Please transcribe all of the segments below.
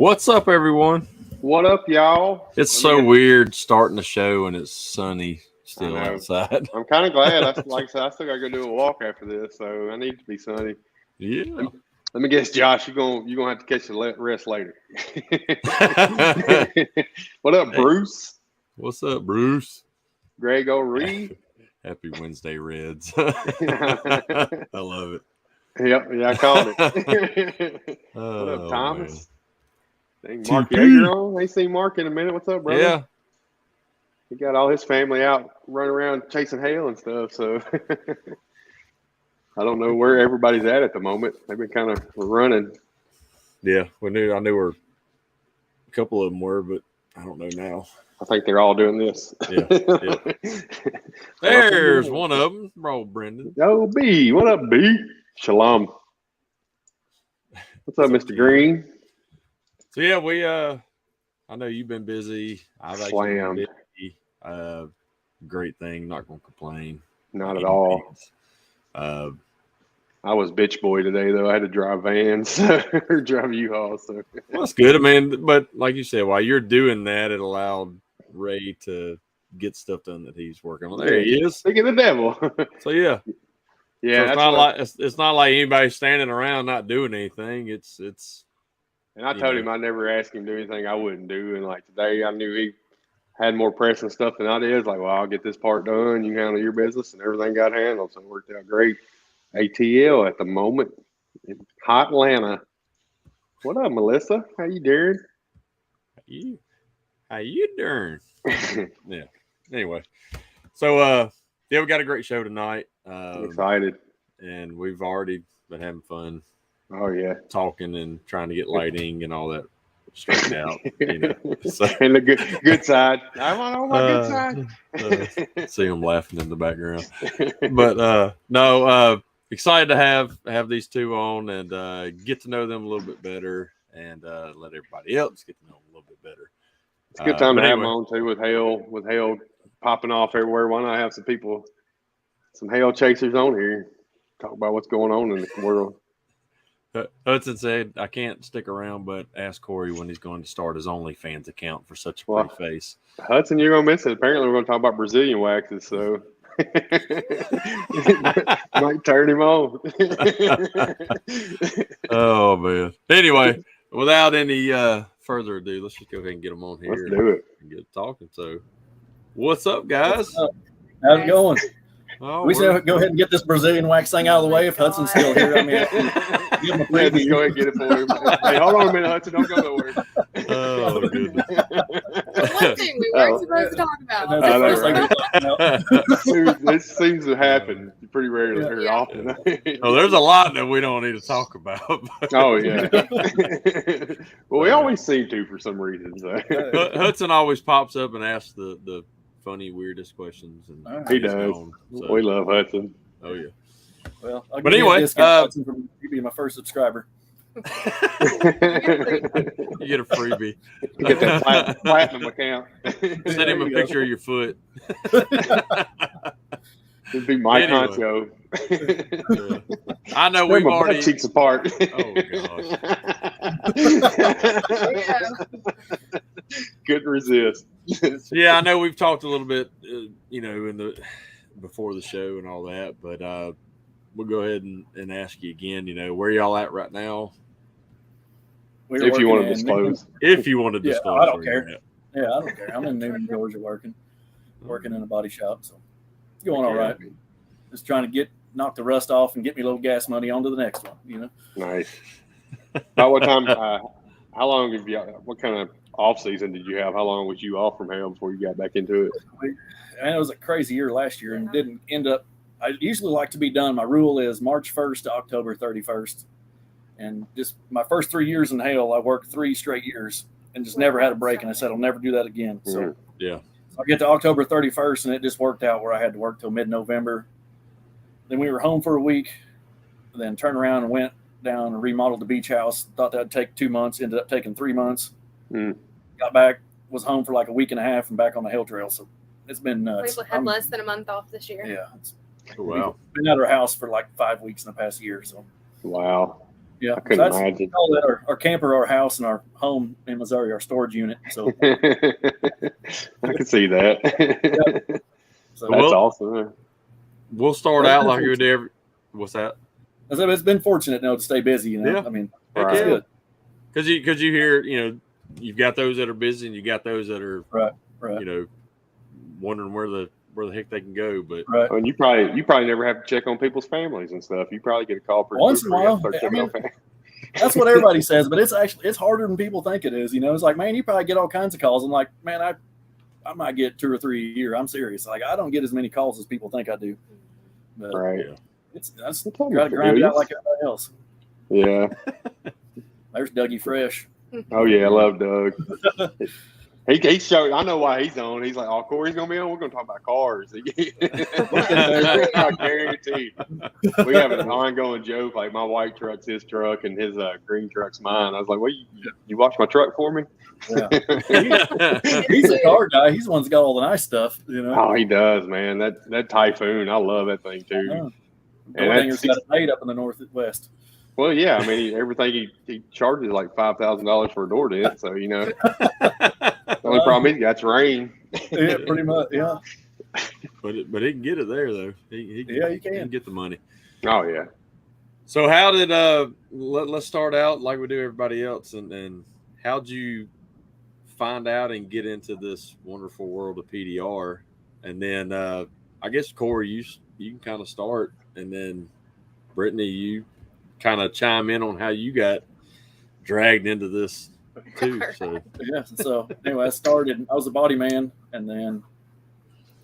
What's up, everyone? What up, y'all? It's so weird starting the show and it's sunny still outside. I'm kind of glad. Like I said, I still got to go do a walk after this, so I need to be sunny. Yeah. Let me guess, Josh, you're gonna have to catch the rest later. What up, Bruce? What's up, Bruce? Greg O'Reed. Happy Wednesday, Reds. I love it. Yep, yeah, I called it. What up, Thomas? Dang, Mark TP. Yeager on. Ain't seen Mark in a minute. What's up, brother? Yeah. He got all his family out running around chasing hail and stuff, so I don't know where everybody's at the moment. They've been kind of running. Yeah, I knew where a couple of them were, but I don't know now. I think they're all doing this. Yeah. There's one of them, bro, Brendan. Yo, B. What up, B? Shalom. What's up, Mr. Green? So yeah, I know you've been busy. I've actually been busy. Great thing. Not gonna complain. Not at all. I was bitch boy today though. I had to drive vans or drive U-Haul. So well, that's good. I mean, but like you said, while you're doing that, it allowed Ray to get stuff done that he's working on. There he is. Look at the devil. So yeah. Yeah, so it's not like anybody standing around not doing anything. It's and I told him I never asked him to do anything I wouldn't do. And like today, I knew he had more pressing stuff than I did. It's like, well, I'll get this part done. You handle your business, and everything got handled. So it worked out great. ATL at the moment in hot Atlanta. What up, Melissa? How you doing? How you doing? Yeah. Anyway, so yeah, we got a great show tonight. I'm excited, and we've already been having fun. Oh yeah, talking and trying to get lighting and all that straightened out. So. And the good side. I'm on my good side. See them laughing in the background, but no. Excited to have these two on and get to know them a little bit better and let everybody else get to know them a little bit better. It's a good time to have them on too with hail popping off everywhere. Why not have some hail chasers on here, talk about what's going on in the world. Hudson said, I can't stick around, but ask Corey when he's going to start his OnlyFans account for such a pretty face. Hudson, you're going to miss it. Apparently, we're going to talk about Brazilian waxes, so might turn him on. Oh, man. Anyway, without any further ado, let's just go ahead and get them on here. Let's do it. And get talking. So, what's up, guys? What's up? How's it going? Oh, we said go ahead and get this Brazilian wax thing out of the way if Hudson's still here. I mean, give him a preview. Go ahead and get it for him. Hey, hold on a minute, Hudson. Don't go nowhere. Oh, goodness. One thing we weren't supposed to talk about. Dude, this seems to happen pretty rarely, very often. Oh, there's a lot that we don't need to talk about. Oh, yeah. Well, we always seem to for some reason. So. Hudson always pops up and asks the funny, weirdest questions. And he does. So. We love Hudson. Oh, yeah. Well, but anyway, Hudson from you be my first subscriber. You get a freebie. You get that platinum account. Send him a picture of your foot. It'd be my honcho. I know we've already cheeks apart. Oh gosh. Couldn't resist. Yeah, I know we've talked a little bit, before the show and all that, but we'll go ahead and ask you again. Where y'all at right now? If you want to disclose. If you want to disclose. I don't care. Yeah, I don't care. I'm in Newton, Georgia working in a body shop, so it's going all right. Just trying to knock the rust off and get me a little gas money onto the next one, Nice. About what time, how long what kind of off season did you have? How long was you off from hail before you got back into it? And it was a crazy year last year and didn't end up. I usually like to be done. My rule is March 1st to October 31st. And just my first 3 years in hail, I worked 3 straight years and just never had a break. And I said, I'll never do that again. So yeah, so I get to October 31st and it just worked out where I had to work till mid-November. Then we were home for a week, then turned around and went down and remodeled the beach house. Thought that'd take 2 months, ended up taking 3 months. Got back, was home for like a week and a half and back on the hail trail. So it's been nuts. We had less than a month off this year. Yeah. Wow. Been out of our house for like 5 weeks in the past year. So wow. Yeah, I couldn't that's imagine. all that our camper, our house, and our home in Missouri, our storage unit. So, I can see that. so That's awesome. We'll start out like we do every. What's that? it's been fortunate, to stay busy. Yeah. I mean, Right. it's good. Because you hear, you've got those that are busy and you got those that are Right. wondering where the heck they can go. But Right. And you probably never have to check on people's families and stuff. You probably get a call pretty Once in a while. That's what everybody says, but it's harder than people think it is. It's like, man, you probably get all kinds of calls. I'm like, man, I might get 2 or 3 a year. I'm serious. Like, I don't get as many calls as people think I do. But Right. That's got to grind it out like everybody else. Yeah. There's Dougie Fresh. Oh yeah, I love Doug. He showed. I know why he's on. He's like, "Oh, Corey's gonna be on. We're gonna talk about cars." I guarantee. We have an ongoing joke. Like, my white truck's his truck, and his green truck's mine. I was like, "Well, you wash my truck for me?" Yeah. He's a car guy. He's the one that's got all the nice stuff. Oh, he does, man. That Typhoon, I love that thing too. Danger's got it made up in the Northwest. Well, yeah. I mean, everything he charges like $5,000 for a door dent. So the only problem he's got's rain. Yeah, pretty much. Yeah. But he can get it there though. He can get the money. Oh yeah. So how did let's start out like we do everybody else, and how'd you find out and get into this wonderful world of PDR? And then I guess Corey, you can kind of start, and then Brittany, you kind of chime in on how you got dragged into this too. So yeah. So anyway, I was a body man, and then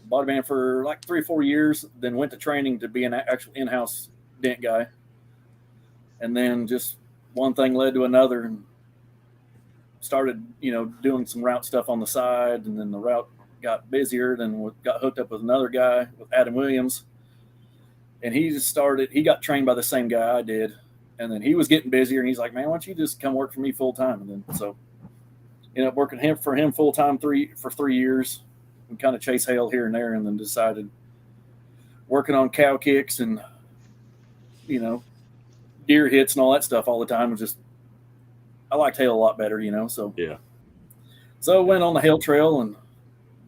body man for like 3 or 4 years, then went to training to be an actual in-house dent guy. And then just one thing led to another, and started, doing some route stuff on the side. And then the route got busier, then got hooked up with another guy, with Adam Williams. And he got trained by the same guy I did. And then he was getting busier, and he's like, man, why don't you just come work for me full time? And then so ended up working for him full time for 3 years, and kind of chase hail here and there, and then decided working on cow kicks and deer hits and all that stuff all the time was just, I liked hail a lot better, so yeah. So went on the hail trail, and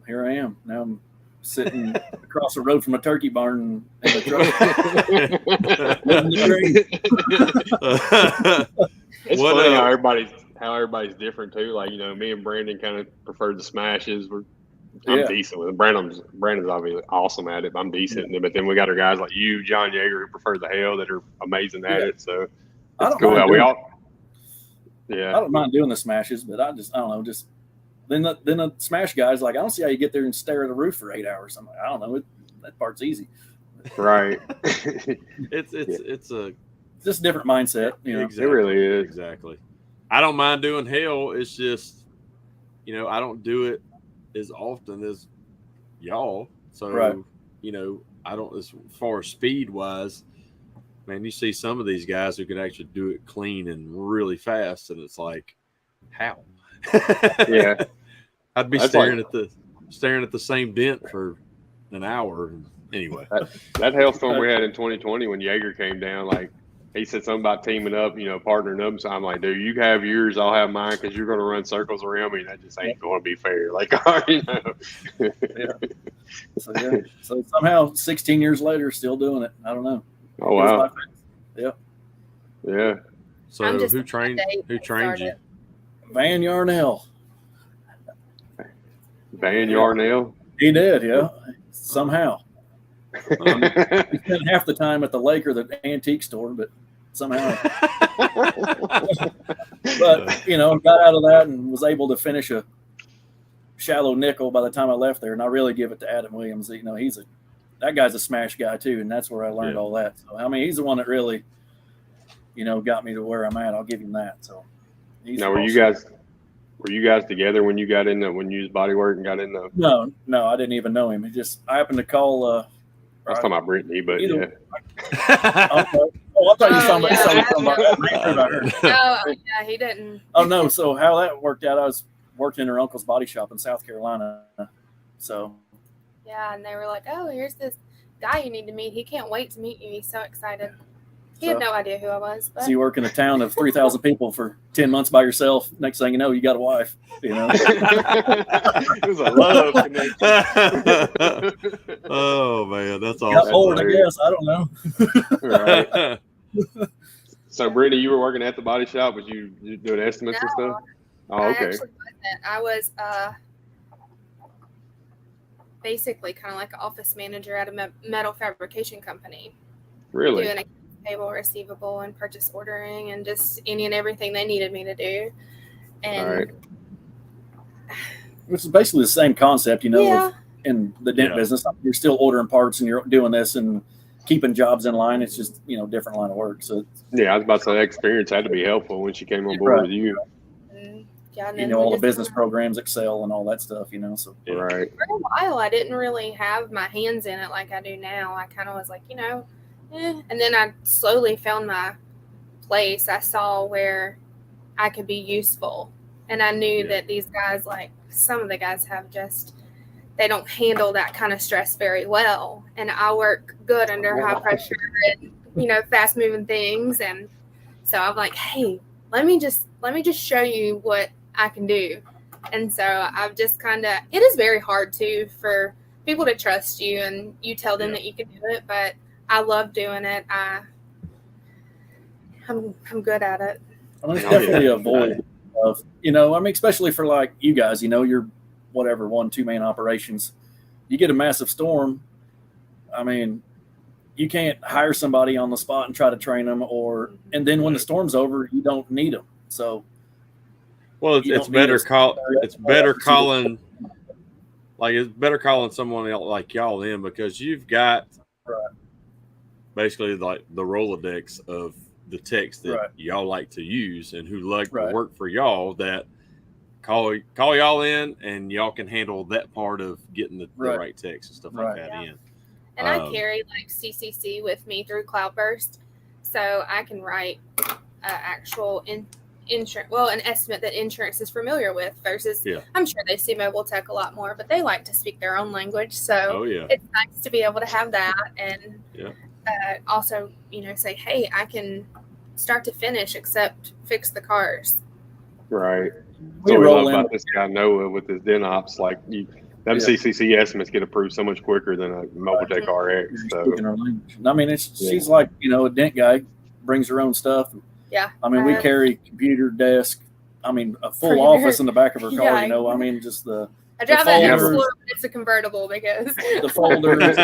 here I am. Now I'm sitting across the road from a turkey barn in the truck. It's funny how everybody's different too. Like, me and Brandon kind of preferred the smashes. I'm decent with it. Brandon's obviously awesome at it. I'm decent, but then we got our guys like you, John Yeager, who prefer the hail, that are amazing at it. So it's cool. I don't mind doing the smashes, but I don't know, just then the smash guys, like, I don't see how you get there and stare at a roof for 8 hours. I'm like, I don't know, that part's easy. Right. It's just a different mindset. Exactly. It really is. Exactly. I don't mind doing hail. It's just, I don't do it as often as y'all. So, right. I don't, as far as speed wise, man, you see some of these guys who can actually do it clean and really fast. And it's like, how? Yeah. I'd be staring at the same dent for an hour. Anyway, that hailstorm we had in 2020 when Yeager came down, like, he said something about teaming up, partnering up. So I'm like, dude, you have yours, I'll have mine, because you're going to run circles around me. That just ain't going to be fair. Like, Yeah. So somehow 16 years later, still doing it. I don't know. Oh, wow. Yeah. Yeah. So who trained you? Van Yarnell. Van Yarnell? He did, yeah. Somehow. He spent half the time at the lake or the antique store, but somehow. But, got out of that and was able to finish a shallow nickel by the time I left there. And I really give it to Adam Williams. That guy's a smash guy too, and that's where I learned all that. So, I mean, he's the one that really, got me to where I'm at. I'll give him that. So, now, were you guys together when you got in when you used bodywork and got in the? No, I didn't even know him. I happened to call. I was talking about Brittany, but yeah. I thought you were talking about her. No, yeah, he didn't. Oh, no. So how that worked out, I was working in her uncle's body shop in South Carolina. So. Yeah, and they were like, oh, here's this guy you need to meet. He can't wait to meet you. He's so excited. He had no idea who I was. But So you work in a town of 3,000 people for 10 months by yourself. Next thing you know, you got a wife. It was a love connection. Oh man, that's Got awesome. bored, I guess. I don't know. Right. So, Brittany, you were working at the body shop. Was you doing estimates and stuff? Oh, I okay. actually wasn't. I was basically kind of like an office manager at a metal fabrication company. Really? Doing accounts payable, receivable, and purchase ordering, and just any and everything they needed me to do. And All right. Which is basically the same concept, yeah, in the dent business. You're still ordering parts and you're doing this and keeping jobs in line. It's just, different line of work. So Yeah, I was about to say that experience had to be helpful when she came on board Right. with you. yeah, and you then know we all the just business programs, Excel and all that stuff, so Right. for a while I didn't really have my hands in it like I do now. I kind of was like, and then I slowly found my place. I saw where I could be useful, and I knew that these guys, like some of the guys they don't handle that kind of stress very well, and I work good under high pressure and fast moving things. And so I'm like, hey, let me just show you what I can do. And so I've just it is very hard too for people to trust you and you tell them that you can do it, but I love doing it. I'm good at it. I mean, it's definitely a void of, especially for like you guys, you're whatever, 1-2 man operations. You get a massive storm. I mean, you can't hire somebody on the spot and try to train them, and then when the storm's over, you don't need them. So, well, it's better calling someone else like y'all in, because you've got basically like the Rolodex of the techs that y'all like to use and who like to work for y'all, that call y'all in, and y'all can handle that part of getting the right techs and stuff like that in. And I carry like CCC with me through Cloudburst, so I can write actual insurance, an estimate that insurance is familiar with versus I'm sure they see mobile tech a lot more, but they like to speak their own language. So it's nice to be able to have that, and also, say, hey, I can start to finish except fix the cars. Right. So we love about this guy Noah with his DenOps, like them CCC estimates get approved so much quicker than a mobile tech RX. So I mean, she's like, a dent guy, brings her own stuff. Yeah. I mean, we carry computer desk. I mean, a full office in the back of her car. I mean, just I drive that Explorer, but it's a convertible because the folders,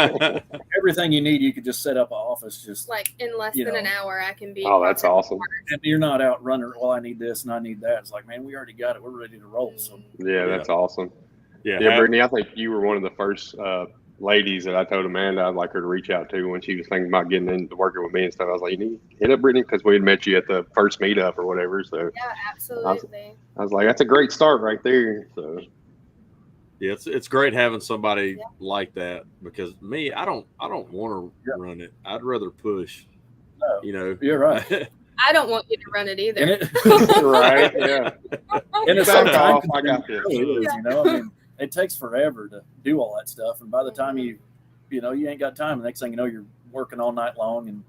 everything you need, you could just set up an office. Just like in less than an hour, I can be. Oh, that's awesome! And you're not out running. Well, I need this and I need that. It's like, man, we already got it. We're ready to roll. So that's awesome. Yeah, Brittany, I think you were one of the first ladies that I told Amanda I'd like her to reach out to when she was thinking about getting into working with me and stuff. I was like, you need to hit up Brittany, because we had met you at the first meetup or whatever. So yeah, absolutely. I was like, that's a great start right there. So. Yeah, it's great having somebody like that, because me, I don't want to run it. I'd rather push. No, you're right. I don't want you to run it either. Right? Yeah. And it's sometimes I got this. I mean, it takes forever to do all that stuff, and by the time you ain't got time. The next thing you know, you're working all night long, and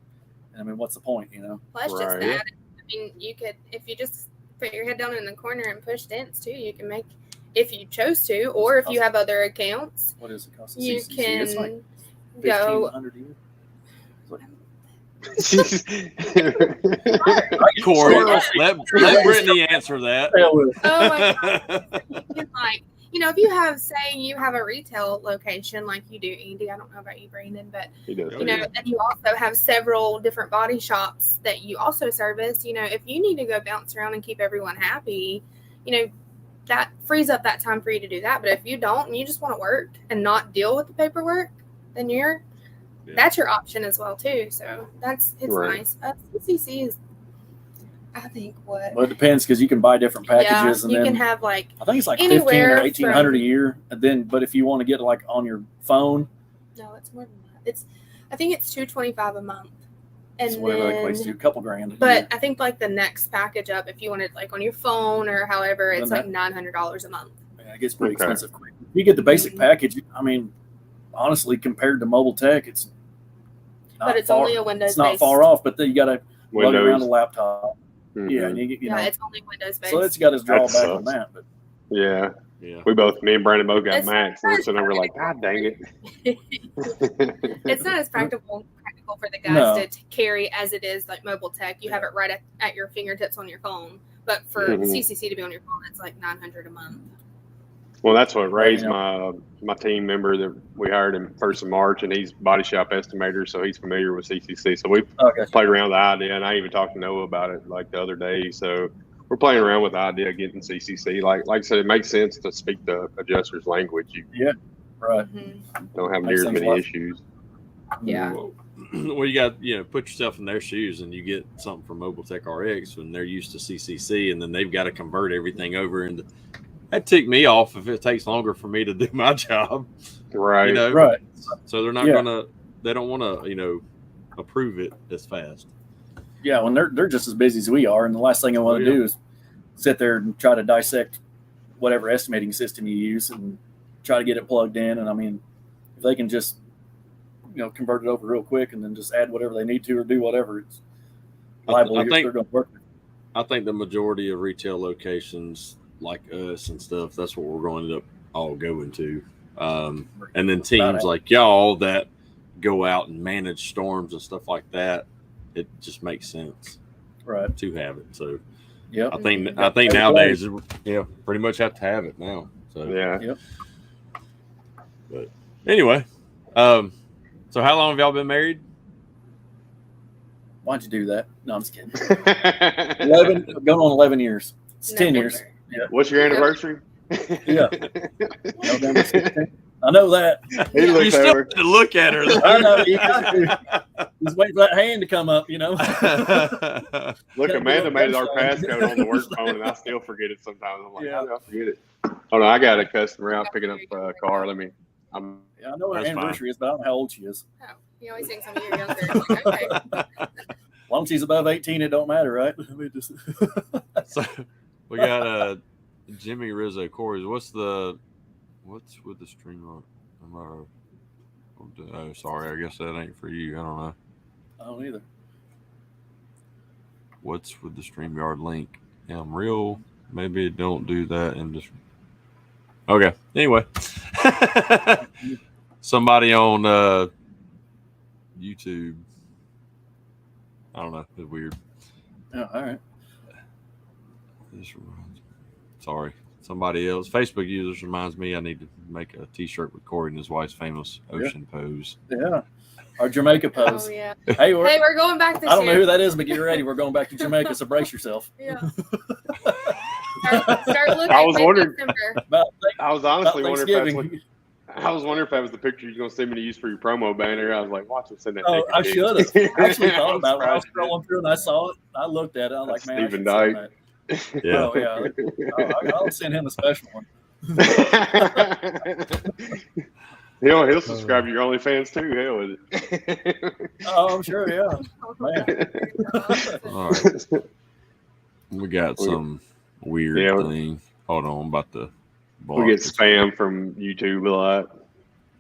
I mean, what's the point? Well, it's just that. I mean, you could, if you just put your head down in the corner and push dents too, you can make. If you chose to, or if you have other accounts, what is it cost? You CCC? can it's like go. $1,500 a year. Corey, let Brittany answer that. Oh my God. You can, if you have, say, you have a retail location like you do, Andy. I don't know about you, Brandon, but and you also have several different body shops that you also service. If you need to go bounce around and keep everyone happy, that frees up that time for you to do that. But if you don't, and you just want to work and not deal with the paperwork, then that's your option as well too. So it's nice. CCC is, I think, what. Well, it depends, because you can buy different packages, and you then can have like I think it's like $1,500 or $1,800 a year. And then, but if you want to get like on your phone, no, it's more than that. I think it's $225 a month. And whatever that equates to, a couple grand. But I think like the next package up, if you want it like on your phone or however, it's like $900 a month. Yeah, it gets pretty expensive quick. If you get the basic package, I mean, honestly, compared to mobile tech, But it's only a Windows. It's not far off, but then you got to plug it around the laptop. Mm-hmm. Yeah, and you know, it's only Windows based. So it's got his drawback on that. But yeah. Me and Brandon both got Macs. We're sitting over like, God dang it. It's not as practical for the guys to carry as it is like mobile tech. You have it right at your fingertips on your phone. But for CCC to be on your phone, it's like $900 a month. Well, that's what raised my team member that we hired him 1st of March, and he's body shop estimator, so he's familiar with CCC. So we played around with the idea, and I even talked to Noah about it like the other day. So we're playing around with the idea of getting CCC. Like I said, it makes sense to speak the adjuster's language. You don't have near as many issues. Yeah. Well, you got put yourself in their shoes, and you get something from Mobile Tech RX when they're used to CCC, and then they've got to convert everything over into. That ticked me off if it takes longer for me to do my job. Right. Right. So they're not gonna. They don't want to approve it as fast. Yeah, when they're just as busy as we are, and the last thing I want to do is sit there and try to dissect whatever estimating system you use and try to get it plugged in. And I mean, if they can just convert it over real quick and then just add whatever they need to or do whatever, it's liable. I think they're going to work. I think the majority of retail locations like us and stuff, that's what we're going to end up all going to. And then teams like y'all that go out and manage storms and stuff like that, it just makes sense, right, to have it. So I think nowadays, pretty much have to have it now. So But anyway, so how long have y'all been married? Why'd you do that? No, I'm just kidding. 11, going on 11 years. It's 10 years. Yeah. What's your anniversary? Yeah. November 16th. I know that. You still have to look at her. I know. You got to. Just wait for that hand to come up, Look, Amanda made our passcode on the work phone, and I still forget it sometimes. I'm like, how do I forget it? Oh, no, I got a customer out picking up a car. I know what her anniversary is, but I don't know how old she is. Oh, you always think some of you are younger. Like, okay. As long as she's above 18, it don't matter, right? So we got Jimmy Rizzo Corey. What's with the string on it? Oh, sorry. I guess that ain't for you. I don't know. I don't either. What's with the StreamYard link? Yeah, I'm real. Maybe don't do that and just. Okay. Anyway, somebody on YouTube. I don't know. It's weird. Oh, all right. Sorry. Somebody else. Facebook users reminds me I need to make a T-shirt with Corey and his wife's famous ocean pose. Yeah. Our Jamaica pose. Oh, yeah. Hey, we're going back this year. I don't know who that is, but get ready. We're going back to Jamaica, so brace yourself. Yeah. Start looking. I was wondering. I was honestly wondering if that was the picture you're going to send me to use for your promo banner. I was like, watch him send that. Oh, I should have. I actually thought about it. I was scrolling through and I saw it. I looked at it. I was like, man, Stephen Dyke. Yeah. Oh, yeah. I'll send him a special one. He'll subscribe to your OnlyFans too. Hell with it. Oh, I'm sure, yeah. All right. We got some weird thing. Hold on, I'm about to block. We get spam from YouTube a lot.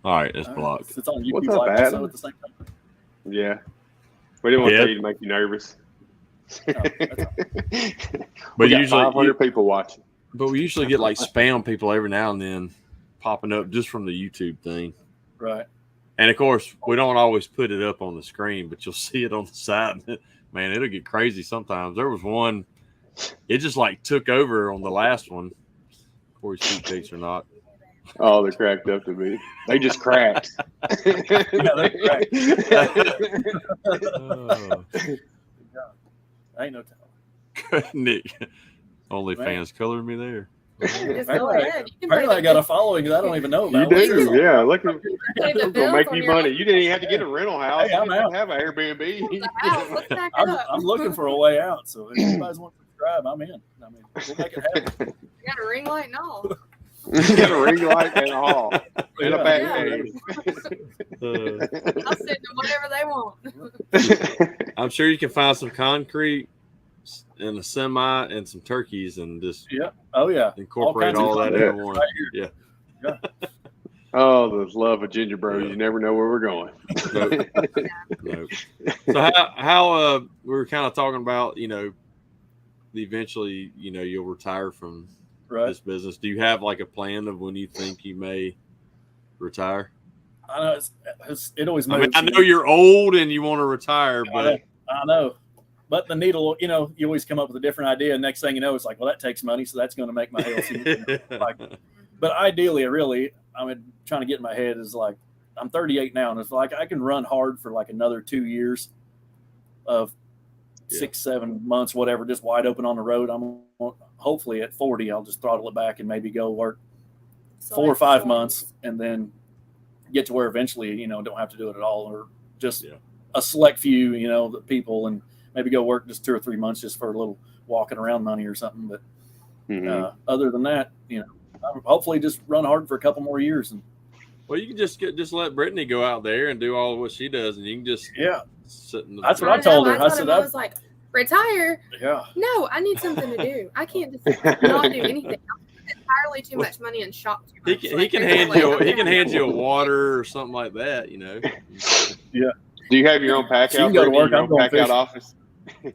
All right, it's blocked. It's on YouTube. What's up, Adam? At the same time. Yeah. We didn't want to make you nervous. But usually 500 people watching. But we usually get like spam people every now and then popping up just from the YouTube thing. Right. And of course, we don't always put it up on the screen, but you'll see it on the side. Man, it'll get crazy sometimes. There was one, it just like took over on the last one. Corey's feet pics or not. Oh, they're cracked up to me. They just cracked. Yeah, they're cracked. Ain't no telling. Nick, OnlyFans colored me there. Just go ahead. Apparently I got a following that I don't even know about. You do, yeah. Look, it's gonna make you money. You didn't even have to get a rental house. Hey, I'm you out. Have an Airbnb. I'm looking for a way out. So if you guys want to subscribe, I'm in. I mean, we'll make it happen. You got a ring light and all. You got a ring light and all. And a back cave. I'll send them whatever they want. I'm sure you can find some concrete and a semi and some turkeys and just oh yeah, incorporate all that into one. Right here. Yeah. Oh, the love of Ginger Bros. You never know where we're going. Nope. So how we were kind of talking about, eventually, you'll retire from this business. Do you have like a plan of when you think you may retire? I know it always moves. I know you're old and you want to retire, but I know. But the needle, you always come up with a different idea. And next thing you know, it's like, well, that takes money, so that's going to make my health. But ideally, trying to get in my head is like, I'm 38 now, and it's like I can run hard for like another 2 years of 6-7 months, whatever, just wide open on the road. Hopefully at 40, I'll just throttle it back and maybe go work 4 or 5 months, and then get to where eventually, don't have to do it at all, or just a select few, the people, and maybe go work just 2 or 3 months just for a little walking around money or something. But other than that, hopefully just run hard for a couple more years. And well, you can just let Brittany go out there and do all of what she does, and you can just sit in the. That's what I told her. I was like, retire? Yeah. No, I need something to do. I can't just not do anything. Entirely too much money and shop too much. He can hand you a water or something like that. Yeah. Do you have your own pack out? Go to work. I'm going pack out office. Yeah,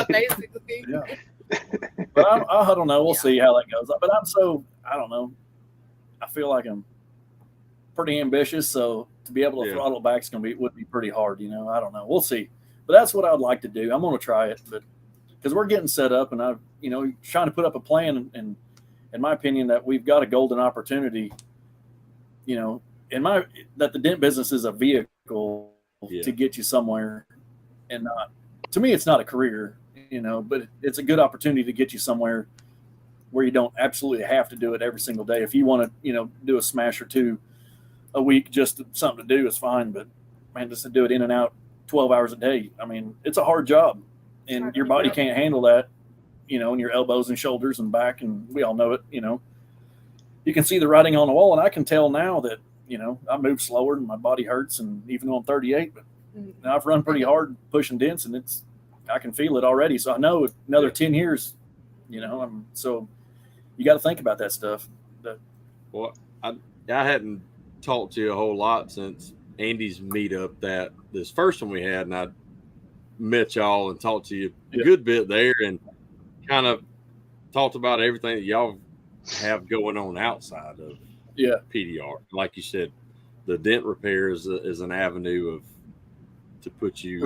basically. Yeah. But I don't know. We'll see how that goes. But I don't know. I feel like I'm pretty ambitious, so to be able to throttle back would be pretty hard. I don't know. We'll see. But that's what I'd like to do. I'm going to try it, but because we're getting set up, and I'm trying to put up a plan, and in my opinion, that we've got a golden opportunity. That the dent business is a vehicle to get you somewhere, and not, to me, it's not a career, but it's a good opportunity to get you somewhere where you don't absolutely have to do it every single day. If you want to, do a smash or two a week, just something to do is fine. But man, just to do it in and out 12 hours a day, it's a hard job, and your body can't handle that, and your elbows and shoulders and back, and we all know it, you can see the writing on the wall, and I can tell now that, I move slower and my body hurts, and even though I'm 38, but I've run pretty hard pushing dents, and I can feel it already. So I know another 10 years, so you got to think about that stuff. Well, I hadn't talked to you a whole lot since Andy's meetup, this first one we had, and I met y'all and talked to you a good bit there, and kind of talked about everything that y'all have going on outside of PDR. Like you said, the dent repair is an avenue to put you,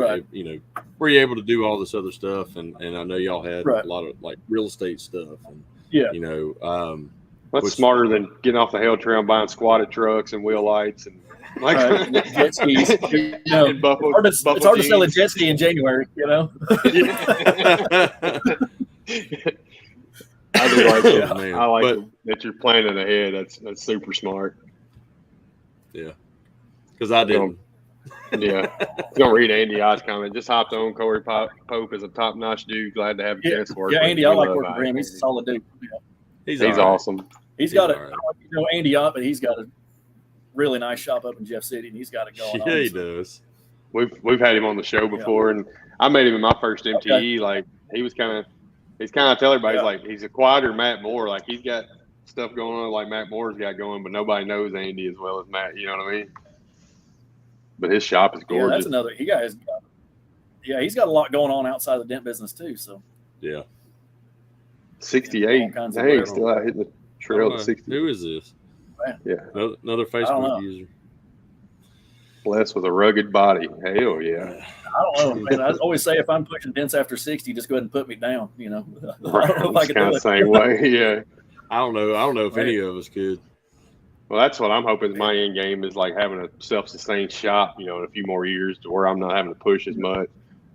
where you're able to do all this other stuff. And I know y'all had a lot of like real estate stuff. And, what's smarter than getting off the hell trail and buying squatted trucks and wheel lights and jet skis? It's hard to sell a jet ski in January, I do like that. I like that you're planning ahead. That's super smart. Yeah, because I didn't. Don't read Andy Ott's comment. Just hopped on. Corey Pope is a top-notch dude. Glad to have a chance to work. Yeah, Andy, I like working for him. He's a solid dude. He's awesome. He's got Andy Ott, but he's got a really nice shop up in Jeff City, and he's got it going on. Yeah, he does. We've had him on the show before, and I met him in my first MTE. Okay. Like he's kind of tell everybody like he's a quieter Matt Moore. Like he's got stuff going on like Matt Moore's got going, but nobody knows Andy as well as Matt. You know what I mean? But his shop is gorgeous. Yeah, that's another. He's got a lot going on outside of the dent business too. So 68. Dang, still out hitting the trail to 60. Who is this? Yeah, another Facebook user. Blessed with a rugged body. Hell yeah. I don't know, man. I always say if I'm pushing dents after 60, just go ahead and put me down. I don't know if I can do it. Same way. Yeah. I don't know if any of us could. Well, that's what I'm hoping. My end game is like having a self-sustained shop, in a few more years to where I'm not having to push as much.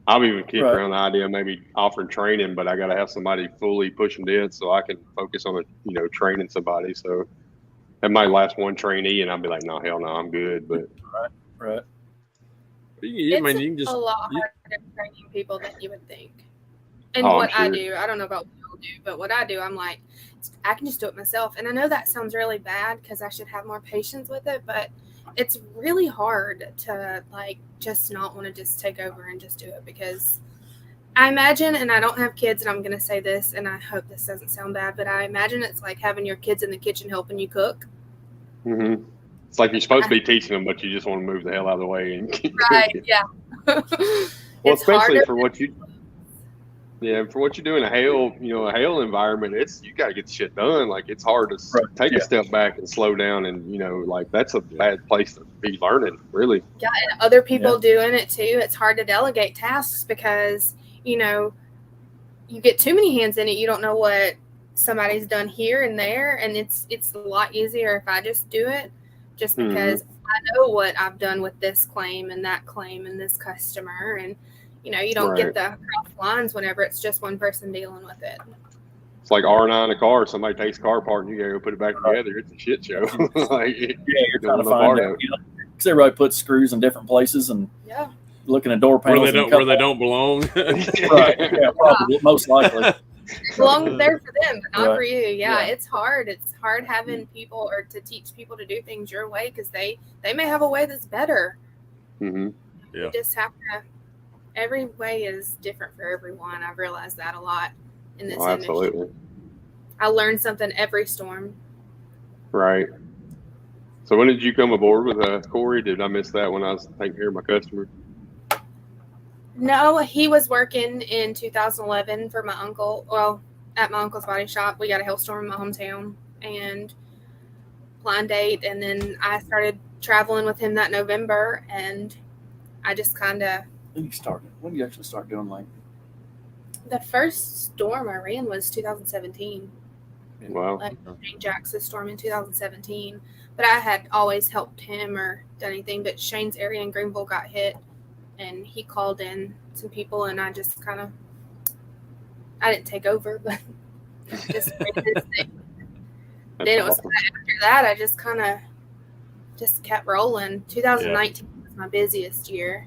I've even kicked around the idea of maybe offering training, but I got to have somebody fully pushing dents so I can focus on training somebody. So that might last one trainee, and I'll be like, no, hell no, I'm good. But It's a lot harder training people than you would think. And I do, I don't know about what y'all do, but what I do, I'm like, I can just do it myself. And I know that sounds really bad because I should have more patience with it, but it's really hard to like just not want to just take over and just do it because I imagine, and I don't have kids, and I'm going to say this, and I hope this doesn't sound bad, but I imagine it's like having your kids in the kitchen helping you cook. Mm-hmm. It's like you're supposed to be teaching them, but you just want to move the hell out of the way and keep Right, cooking. yeah. Well, It's especially harder. for what you do in a hail environment, you got to get the shit done. Like, it's hard to take a step back and slow down, and like that's a bad place to be learning, really. Yeah, and other people doing it too. It's hard to delegate tasks because you get too many hands in it. You don't know what somebody's done here and there, and it's a lot easier if I just do it, just because I know what I've done with this claim and that claim and this customer, and you don't get the cross lines whenever it's just one person dealing with it. It's like R9 a car. Somebody takes a car apart and you gotta go put it back together. It's a shit show. Like, you're trying to find out. Because everybody puts screws in different places and looking at door panels where they don't belong. Right. Yeah, probably, most likely. It belongs there for them, but not for you. Yeah, it's hard. It's hard having people or to teach people to do things your way because they may have a way that's better. Mm-hmm. Yeah. You just have to. Every way is different for everyone. I've realized that a lot in this industry. Absolutely. I learn something every storm. Right. So when did you come aboard with Corey? Did I miss that when I was taking care of my customer? No, he was working in 2011 for my uncle. Well, at my uncle's body shop. We got a hailstorm in my hometown and blind date. And then I started traveling with him that November. And I just kind of... When did you actually start doing like? The first storm I ran was 2017. Wow. Like Jane Jackson's storm in 2017. But I had always helped him or done anything. But Shane's area in Greenville got hit. And he called in some people, and I just kind of, I didn't take over, but just ran this thing. Then it was after that, I just kind of just kept rolling. 2019 was my busiest year.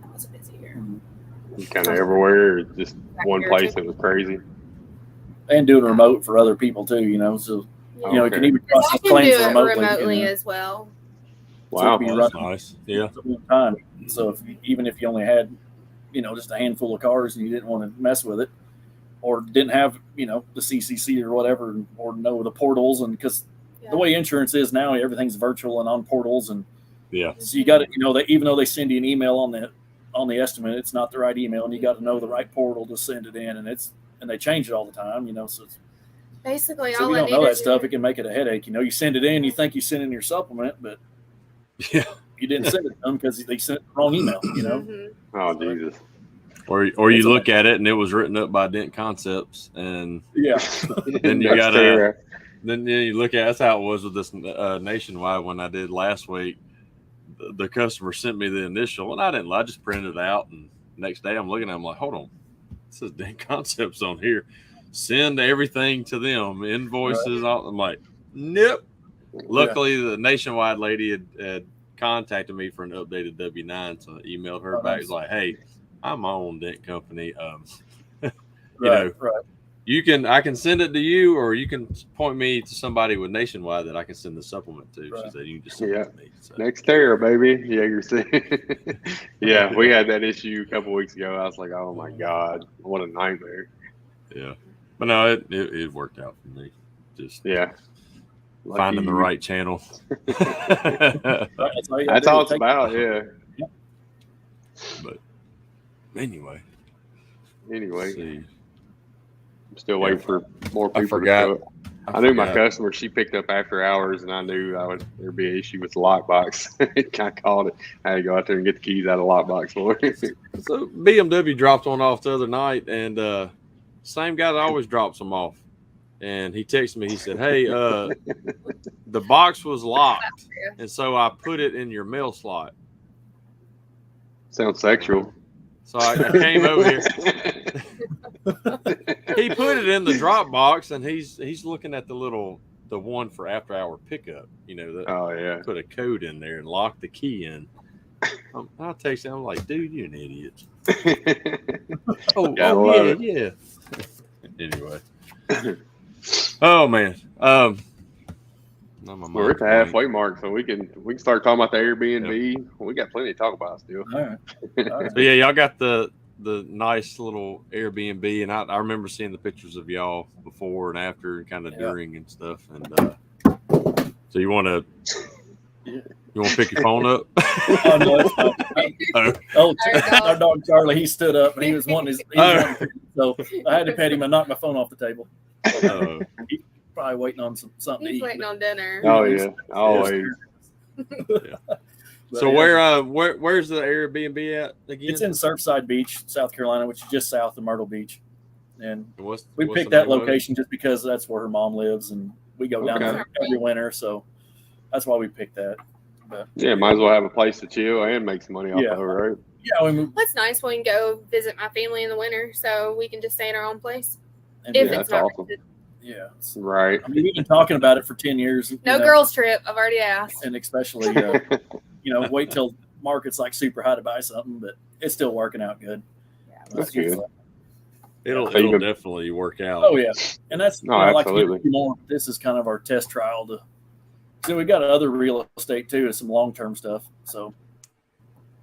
That was a busy year. Kind of everywhere, just one place that was crazy. And doing remote for other people too, so you can even process claims remotely as well. Wow, that's nice. Yeah. Time. So even if you only had, just a handful of cars and you didn't want to mess with it, or didn't have, the CCC or whatever, or know the portals, and because the way insurance is now, everything's virtual and on portals, and so you got to, that even though they send you an email on the estimate, it's not the right email, and you got to know the right portal to send it in, and they change it all the time, So it's, basically, so if you don't know that stuff, it can make it a headache. You send it in, you think you send in your supplement, but you didn't send it to them because they sent the wrong email, Mm-hmm. Oh, Jesus. Or you look at it and it was written up by Dent Concepts, and then you got then you look at that's how it was with this Nationwide when I did last week. The customer sent me the initial, and I just printed it out, and next day I'm looking at it, I'm like, hold on, it says Dent Concepts on here. Send everything to them, invoices. All, I'm like, nope. Luckily, the Nationwide lady had contacted me for an updated W-9, so I emailed her back. It's like, hey, I'm my own dent company. I can send it to you, or you can point me to somebody with Nationwide that I can send the supplement to. She said, you can just send it to me. So. Next Terra, baby. Yeah, you're saying. Yeah, we had that issue a couple weeks ago. I was like, oh my God, what a nightmare. Yeah. But no, it worked out for me. Just finding the right channel. That's all it's about, But anyway, I'm still waiting for more people. I forgot. I knew my customer. She picked up after hours, and I knew there'd be an issue with the lockbox. I called it. I had to go out there and get the keys out of the lockbox for it. So BMW dropped one off the other night, and same guy that always drops them off. And he texted me. He said, hey, the box was locked, and so I put it in your mail slot. Sounds sexual. So I came over here. He put it in the drop box, and he's looking at the one for after hour pickup. Put a code in there and lock the key in. I text him. I'm like, dude, you're an idiot. Yeah. Anyway. Oh man. We're at the halfway mark, so we can start talking about the Airbnb. We got plenty to talk about still. All right. So y'all got the the nice little Airbnb, and I remember seeing the pictures of y'all before and after, and kind of during and stuff. And so you want to pick your phone up? Oh, no, it's not. Our dog Charlie, he stood up and he was wanting so I had to pet him and knock my phone off the table. He's probably waiting on something to eat. He's waiting on dinner. Oh yeah, always. Yeah. So where's the Airbnb at again? It's in Surfside Beach, South Carolina, which is just south of Myrtle Beach. And what's picked that location just because that's where her mom lives, and we go down there every winter, so that's why we picked that. But, yeah, might as well have a place to chill and make some money off of it, right? Yeah, that's nice. We can go visit my family in the winter, so we can just stay in our own place. If it's not awesome. Yeah, right. I mean, we've been talking about it for 10 years. No girls trip. I've already asked. And especially, wait till market's like super high to buy something, but it's still working out good. Yeah, that's good. It'll definitely work out. Oh yeah, and that's absolutely. This is kind of our test trial to. So we got other real estate too, and some long-term stuff. So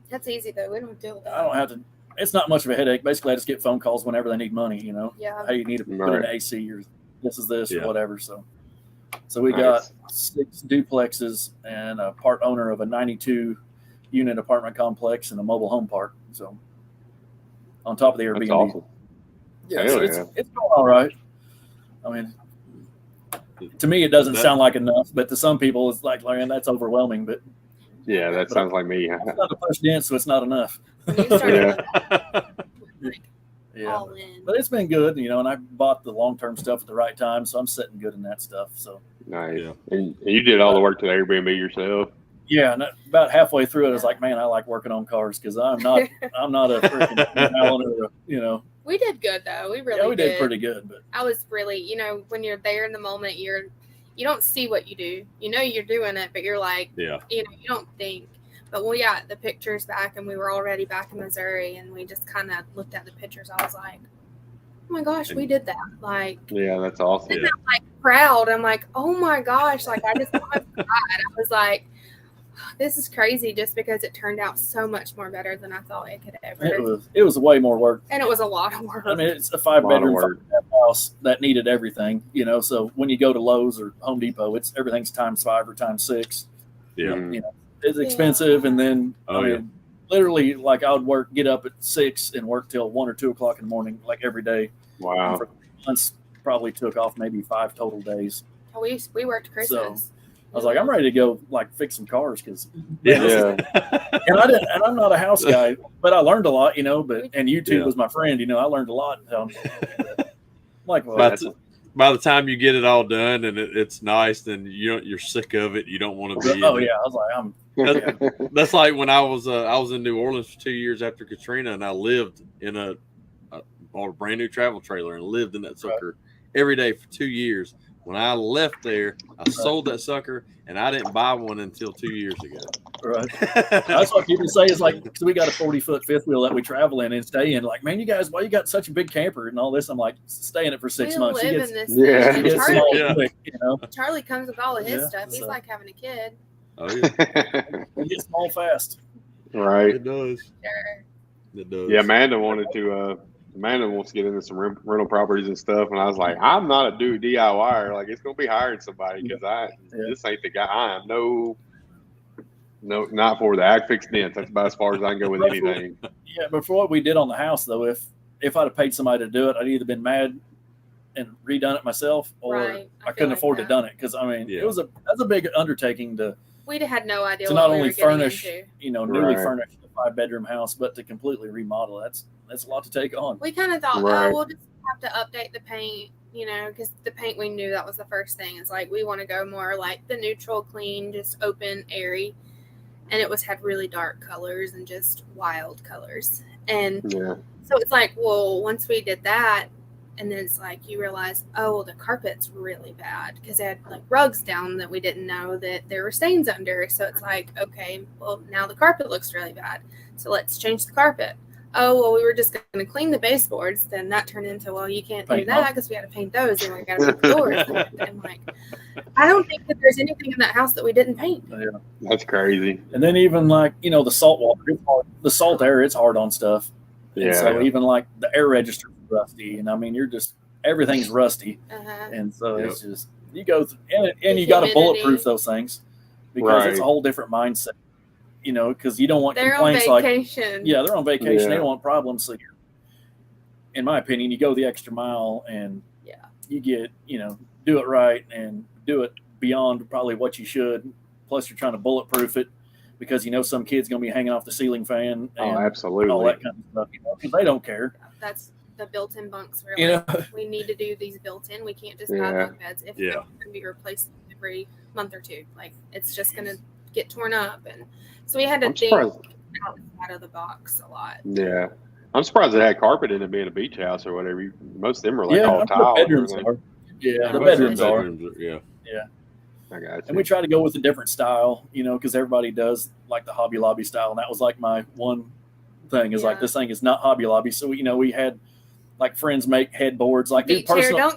that's easy though. We don't deal with that. I don't have to. It's not much of a headache. Basically, I just get phone calls whenever they need money. Yeah. Hey, you need to put in AC or this or whatever. So we got 6 duplexes and a part owner of a 92-unit apartment complex and a mobile home park. So on top of the Airbnb. That's awesome. Yeah, so it's going all right. I mean, to me, it doesn't sound like enough, but to some people, it's like, man, that's overwhelming. But yeah, that sounds like me. It's not a push dent, so it's not enough. Yeah, all in. But it's been good, and I bought the long-term stuff at the right time, so I'm sitting good in that stuff. So nice. Yeah. And you did all the work to the Airbnb yourself. Yeah, and about halfway through it, I was like, man, I like working on cars because I'm not a freaking Allen or We did good though. We really did pretty good. But I was really, when you're there in the moment, you don't see what you do. You're doing it, but you're like, you don't think. But we got the pictures back, and we were already back in Missouri, and we just kind of looked at the pictures. I was like, oh my gosh, we did that. Like, yeah, that's awesome. And I'm like proud. I'm like, oh my gosh, like I just almost cried. I was like, this is crazy, just because it turned out so much more better than I thought it could ever. It was way more work, and it was a lot of work. I mean, it's a 5-bedroom house that needed everything, So when you go to Lowe's or Home Depot, everything's times 5 or times 6. Yeah, it's expensive, and then literally, like I would get up at 6 and work till 1 or 2 o'clock in the morning, like every day. Wow. For months, probably took off maybe 5 total days. We worked Christmas. So, I was like, I'm ready to go fix some cars because and I'm not a house guy, but I learned a lot, and YouTube was my friend, I learned a lot. Like, well, by the time you get it all done and it's nice, then you're sick of it. You don't want to be. Oh yeah, I was like, That's like when I was in New Orleans for 2 years after Katrina, and I lived in bought a brand new travel trailer and lived in that sucker every day for 2 years. When I left there, I sold that sucker, and I didn't buy one until 2 years ago. Right. That's what people say is like, because we got a 40-foot fifth wheel that we travel in and stay in. Like, man, you guys, why you got such a big camper and all this? I'm like, stay in it for 6 months. Live in this Charlie comes with all of his stuff. He's like having a kid. Oh yeah, it gets small fast. Right. It does. Sure. It does. Yeah, Amanda wants to get into some rental properties and stuff, and I was like, I'm not a DIYer. Like, it's gonna be hiring somebody because this ain't the guy. I am no, not for the ag fix dents. That's about as far as I can go with anything. Yeah, but for what we did on the house, though, if I'd have paid somebody to do it, I'd either been mad and redone it myself, or I couldn't afford to done it because that's a big undertaking to. We'd had no idea to what not we only were getting furnish, into. newly furnish a 5-bedroom house, but to completely remodel. That's a lot to take on. We kind of thought, we'll just have to update the paint, because the paint, we knew that was the first thing. It's like we want to go more like the neutral, clean, just open, airy, and it had really dark colors and just wild colors. And so it's like, well, once we did that, and then it's like you realize, the carpet's really bad because they had like rugs down that we didn't know that there were stains under. So it's like, okay, well, now the carpet looks really bad. So let's change the carpet. Oh, well, we were just going to clean the baseboards. Then that turned into, well, you can't do that because we got to paint those and we got to paint the doors. And like, I don't think that there's anything in that house that we didn't paint. Yeah. That's crazy. And then even like, the salt water, the salt air, it's hard on stuff. And so even like the air register is rusty, and I mean, everything's rusty, and so it's just you go and you got to bulletproof those things because it's a whole different mindset, you know, because you don't want complaints on vacation. They're on vacation. They don't want problems. So in my opinion, you go the extra mile and you get, you know, do it right and do it beyond probably what you should. Plus, you're trying to bulletproof it because you know some kid's going to be hanging off the ceiling fan and absolutely all that kind of stuff. You know, because they don't care. That's the built-in bunks. Really, we need to do these built-in. We can't just have bunk beds. If they're going to be replaced every month or two, like it's just going to get torn up, and so we had to think outside of the box a lot. Yeah. I'm surprised they had carpet in it being a beach house or whatever. Most of them were like all tile. The bedrooms are. Yeah, the bedrooms are. Yeah. I got you. And we try to go with a different style, you know, because everybody does like the Hobby Lobby style. And that was like my one thing is like, this thing is not Hobby Lobby. So, you know, we had like friends make headboards, like do personal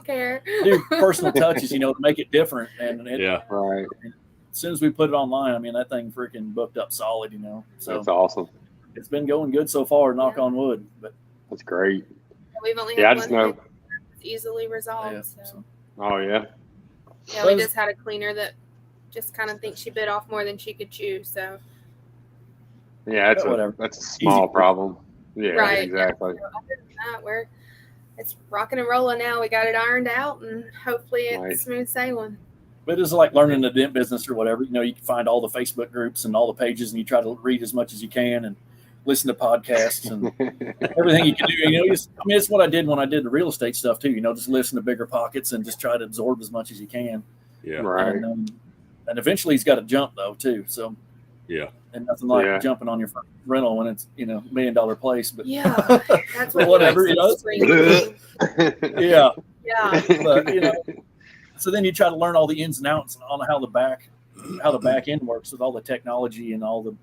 touches, you know, to make it different. And right. And as soon as we put it online, I mean, that thing freaking booked up solid, you know. So that's awesome. It's been going good so far, knock on wood. But that's great. We've only had one thing that's easily resolved. So. Oh, yeah. Yeah, we just had a cleaner that just kind of thinks she bit off more than she could chew. So. Yeah, that's a small problem. Yeah, right. Exactly. So other than that, it's rocking and rolling now. We got it ironed out, and hopefully it's smooth sailing. But it's like learning the dent business or whatever. You know, you can find all the Facebook groups and all the pages, and you try to read as much as you can and listen to podcasts and everything you can do. You know, it's what I did when I did the real estate stuff too. You know, just listen to Bigger Pockets and just try to absorb as much as you can. Yeah, right. And eventually, he's got to jump though too. So and nothing like jumping on your rental when it's, you know, $1 million place. But that's what whatever, you know. Yeah. But you know. So then you try to learn all the ins and outs on how the back end works with all the technology and all the, you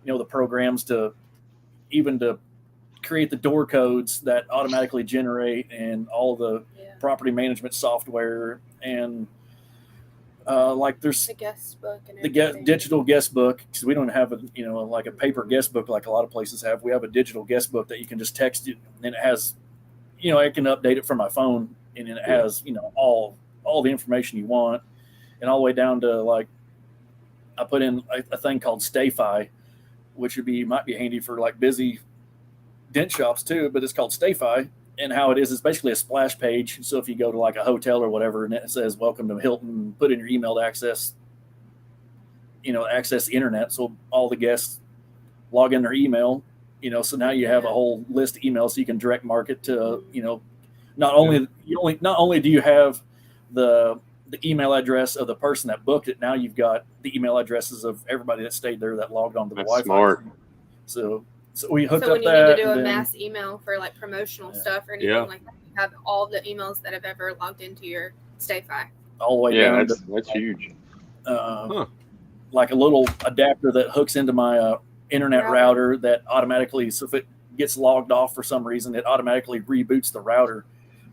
know, the programs to create the door codes that automatically generate and all the property management software and like there's the guest book and the digital guest book because we don't have like a paper guest book like a lot of places have. We have a digital guest book that you can just text it and it has, you know, I can update it from my phone and it has, you know, all the information you want, and all the way down to like I put in a thing called StayFi, which might be handy for like busy dent shops too, but it's called StayFi. And how it is basically a splash page. So if you go to like a hotel or whatever, and it says "Welcome to Hilton," put in your email to access the internet. So all the guests log in their email. You know, so now you have a whole list of emails, so you can direct market to, you know, not only do you have the email address of the person that booked it, now you've got the email addresses of everybody that stayed there that logged onto the Wi-Fi. Smart. So we hooked up that. So when you need to do a mass email for like promotional stuff or anything like that, you have all the emails that have ever logged into your StayFi. All the way down. That's huge. Like a little adapter that hooks into my internet router that automatically, so if it gets logged off for some reason, it automatically reboots the router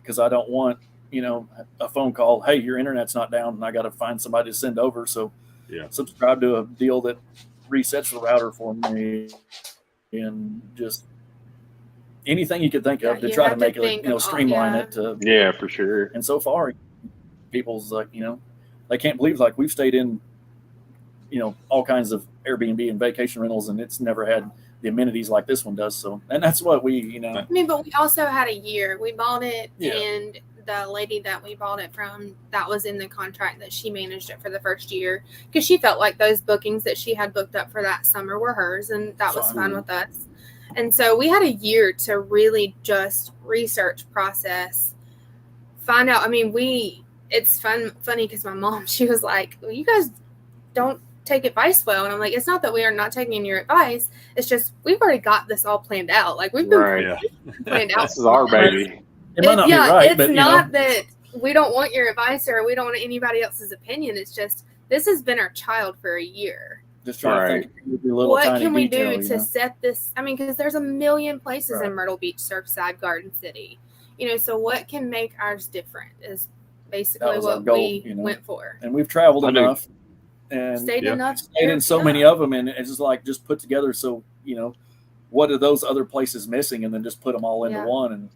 because I don't want, you know, a phone call, hey, your internet's not down, and I got to find somebody to send over. So subscribe to a deal that resets the router for me. And just anything you could think of to try to make it, you know, streamline it. For sure. And so far, people's like, you know, they can't believe like we've stayed in, you know, all kinds of Airbnb and vacation rentals, and it's never had the amenities like this one does. So, and that's what we, you know. I mean, but we also had a year. We bought it, and the lady that we bought it from, that was in the contract that she managed it for the first year because she felt like those bookings that she had booked up for that summer were hers, and that was fine with us. And so we had a year to really just research, process, find out. I mean, it's funny because my mom, she was like, well, you guys don't take advice well. And I'm like, it's not that we are not taking your advice. It's just we've already got this all planned out. Like we've been planned out. This is our baby. It might not be right, it's not that we don't want your advice or we don't want anybody else's opinion. It's just this has been our child for a year. Just trying to think what can we do to set this? I mean, because there's a million places in Myrtle Beach, Surfside, Garden City. You know, so what can make ours different is basically what we went for. And we've traveled enough and stayed enough. Stayed in so many of them, and it's just like just put together. So, you know, what are those other places missing, and then just put them all into Yeah. one. And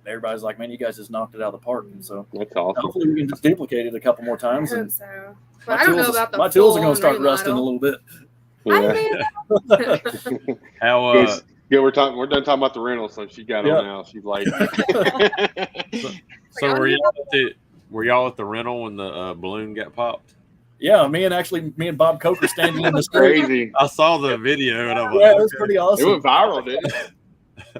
everybody's like, man, you guys just knocked it out of the park. And so That's awesome. hopefully we can just duplicate it a couple more I times. hope And so. But I don't know about the my tools are full going to start remodel. rusting a little bit. Yeah. How Yeah, we're done talking about the rental, so she got on now. She's like, so were y'all at the rental when the balloon got popped? Yeah, me and Bob Coker standing in the street. crazy. I saw the video and I'm like, Yeah, it was pretty It awesome. went viral, didn't it?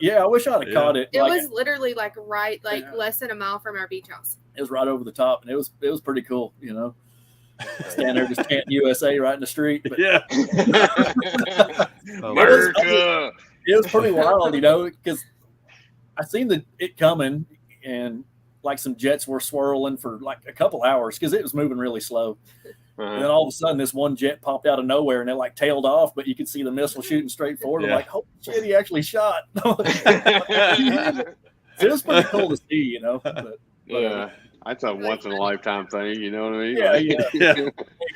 Yeah, I wish I'd have caught it. It Like, was literally like Yeah. less than a mile from our beach house. it was right over the top, and it was pretty cool. Standing there just chanting USA right in the street. But yeah. America. it was pretty wild, because I seen it coming, and like some jets were swirling for like a couple hours because it was moving really slow. And then all of a sudden, this one jet popped out of nowhere, and it like tailed off, but you could see the missile shooting straight forward. I'm Yeah. like, holy shit, he actually shot. It was pretty cool to see, But, Yeah, that's a once in a lifetime thing. You know what I mean? Yeah, Like- Yeah.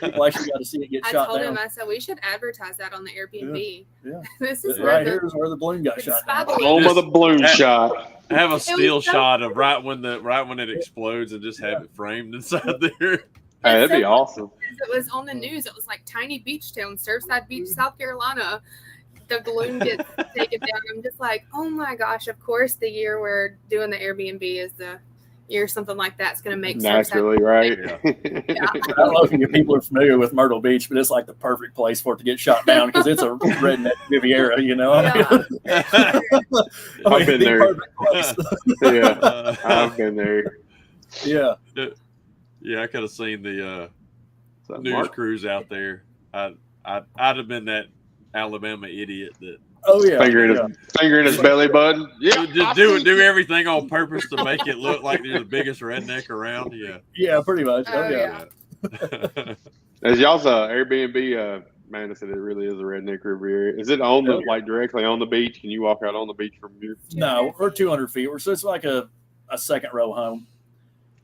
people actually got to see it get I shot told down. him, I said, we should advertise that on the Airbnb. Yeah. This is Right where here's where the balloon got It's shot by down. the- Home of the balloon shot. Have a still so shot of right when it explodes and just have it framed inside there. Hey, that'd be awesome. it was on the news. It was like tiny beach town, Surfside Beach, South Carolina. The balloon gets taken down. I'm just like, oh my gosh, of course the year we're doing the Airbnb is the year something like that's going to make Naturally, right? I don't know if you people are familiar with Myrtle Beach, but it's like the perfect place for it to get shot down because it's a redneck Riviera, Yeah. I've been the there. perfect place. Yeah, I've been there. Yeah. Yeah, I could have seen the So, news Mark, crews out there. I'd have been that Alabama idiot that Oh yeah. finger in his belly button. Yeah, just do everything on purpose to make it look like you're the biggest redneck around. Yeah. Yeah, pretty much. Oh, yeah. As y'all's Airbnb, man, I said it really is a redneck Riviera. Is it on the like directly on the beach? Can you walk out on the beach from here? No, we're 200 feet. So it's like a second row home,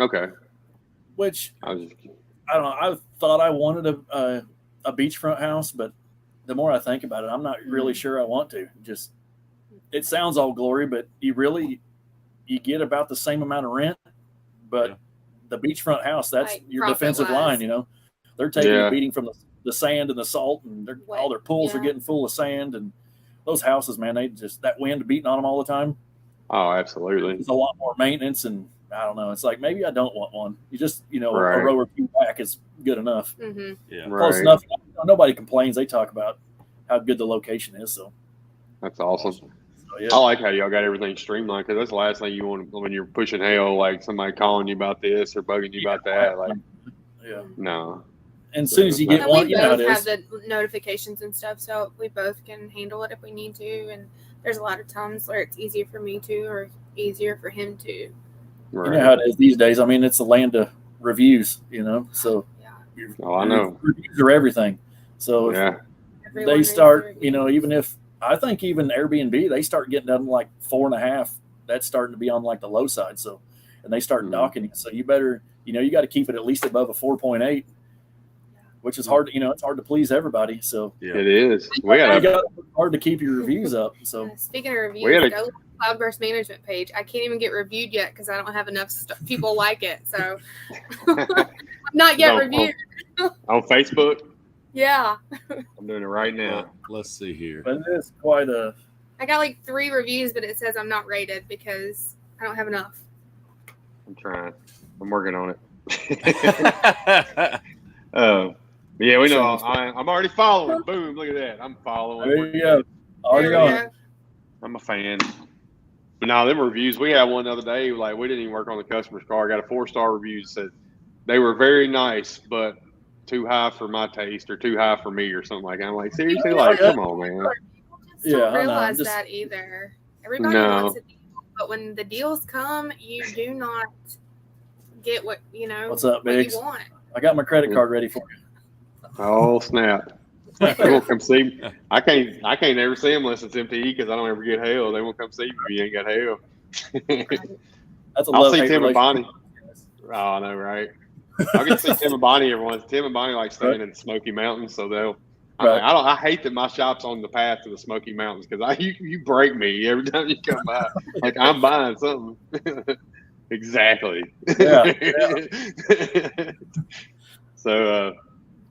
Okay, which I was just I don't know. I thought I wanted a beachfront house, but the more I think about it, I'm not really sure I want to. Just it sounds all glory, but you get about the same amount of rent. But the beachfront house, that's Like, your defensive profit-wise. line. They're taking Yeah. a beating from the sand and the salt, and all their pools are Yeah. getting full of sand. And those houses, man, they just that wind beating on them all the time. Oh, absolutely. There's a lot more maintenance, and I don't know. It's like maybe I don't want one. You just Right. a row or two back is good enough. Mm-hmm. Yeah. Close Right. enough. Nobody complains. They talk about how good the location is. So, That's awesome. yeah. I like how y'all got everything streamlined because that's the last thing you want when you're pushing hell, like somebody calling you about this or bugging you about that. Like, Yeah. no. And as soon as you Yeah. get And one, we you know how both it have is. the notifications and stuff, so we both can handle it if we need to. And there's a lot of times where it's easier for me to, or easier for him to. Right. You know how it is these days. I mean, it's the land of reviews. So Yeah. Oh, I know. reviews are everything. So if Yeah. Everyone they reads start, the even if I think even Airbnb, they start getting down to like 4.5. That's starting to be on like the low side. So, and they start Mhm. docking it. So you better, you got to keep it at least above a 4.8, which is hard. It's hard to please everybody. So Yeah. It is. We you got got to work hard to keep your reviews up. So Speaking of reviews, We had a- go to the Cloudburst management page. I can't even get reviewed yet because I don't have enough people like it. So I'm not yet No, reviewed. on Facebook. Yeah, I'm doing it right now. Let's see here. but it is quite a. I got like 3 reviews, but it says I'm not rated because I don't have enough. I'm trying. I'm working on it. Yeah, we know. I'm already following. Boom! Look at that. I'm following. There you go. Already There we on. go. I'm a fan. But now them reviews, we had one the other day. Like we didn't even work on the customer's car. I got a 4-star review that said they were very nice, but too high for my taste or too high for me or something like that. I'm like, seriously, like, come on, man. People just Yeah, I don't know, realize just- that either. Everybody No. wants a deal, but when the deals come, you do not get what What's up, what Biggs? you want. I got my credit card ready for you. Oh snap! They won't come see me. I can't ever see them unless it's MTE because I don't ever get hail. They won't come see me if you ain't got hail. That's a I'll love-hate see Tim and relationship. Bonnie. Oh, I know, right? I'll get to see Tim and Bonnie every once. Tim and Bonnie like staying in the Smoky Mountains, so Right. I hate that my shop's on the path to the Smoky Mountains because you break me every time you come by. Like I'm buying something. Exactly. Yeah. So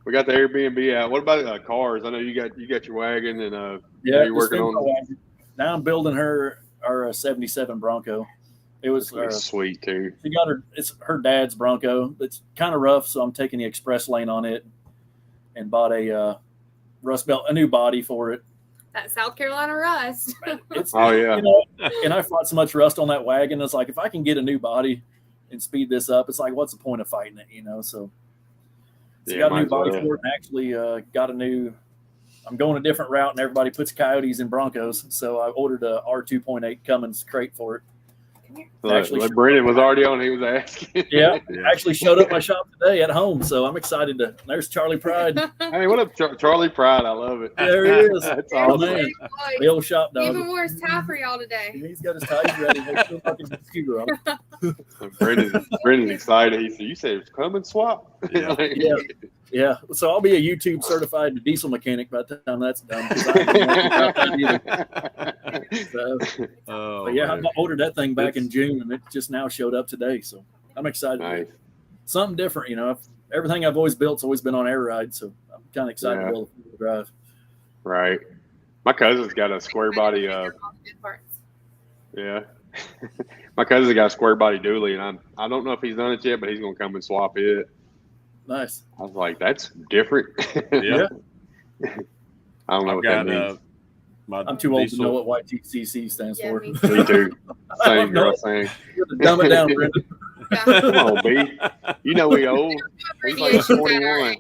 we got the Airbnb out. What about cars? I know you got your wagon and now you're working on. Now I'm building our 77 Bronco. It was sweet too. She got it's her dad's Bronco. It's kind of rough, so I'm taking the express lane on it and bought a rust belt, a new body for it. That South Carolina rust. Oh yeah. You know, and I fought so much rust on that wagon. It's like if I can get a new body and speed this up, it's like what's the point of fighting it? You know, so got a new body for it. And actually got a new. I'm going a different route, and everybody puts Coyotes in Broncos, so I ordered a R2.8 Cummins crate for it. Actually, Brendan was already on. He was asking. Yeah, actually showed up my shop today at home, so I'm excited to. There's Charlie Pride. Hey, what up, Charlie Pride? I love it. There he is. That's awesome. Man. The old shop dog. Even more tie for y'all today. He's got his ties ready. Brendan's excited. He said, "You said it's come and swap." Yeah. So I'll be a YouTube certified diesel mechanic by the time that's done. I ordered that thing back in June, and it just now showed up today. So I'm excited. Nice. Something different, you know. Everything I've always built's always been on air ride, so I'm kind of excited to build a drive. Right. My cousin's got a square body. Yeah. My cousin's got a square body dually, and I don't know if he's done it yet, but he's gonna come and swap it. Nice. I was like, that's different. Yeah. I don't know what that means. I'm too old to know what YTCC stands for. Me too. Same girl, same. Dumb it down, Brendan. Come on, B. You know we old. He's like 21.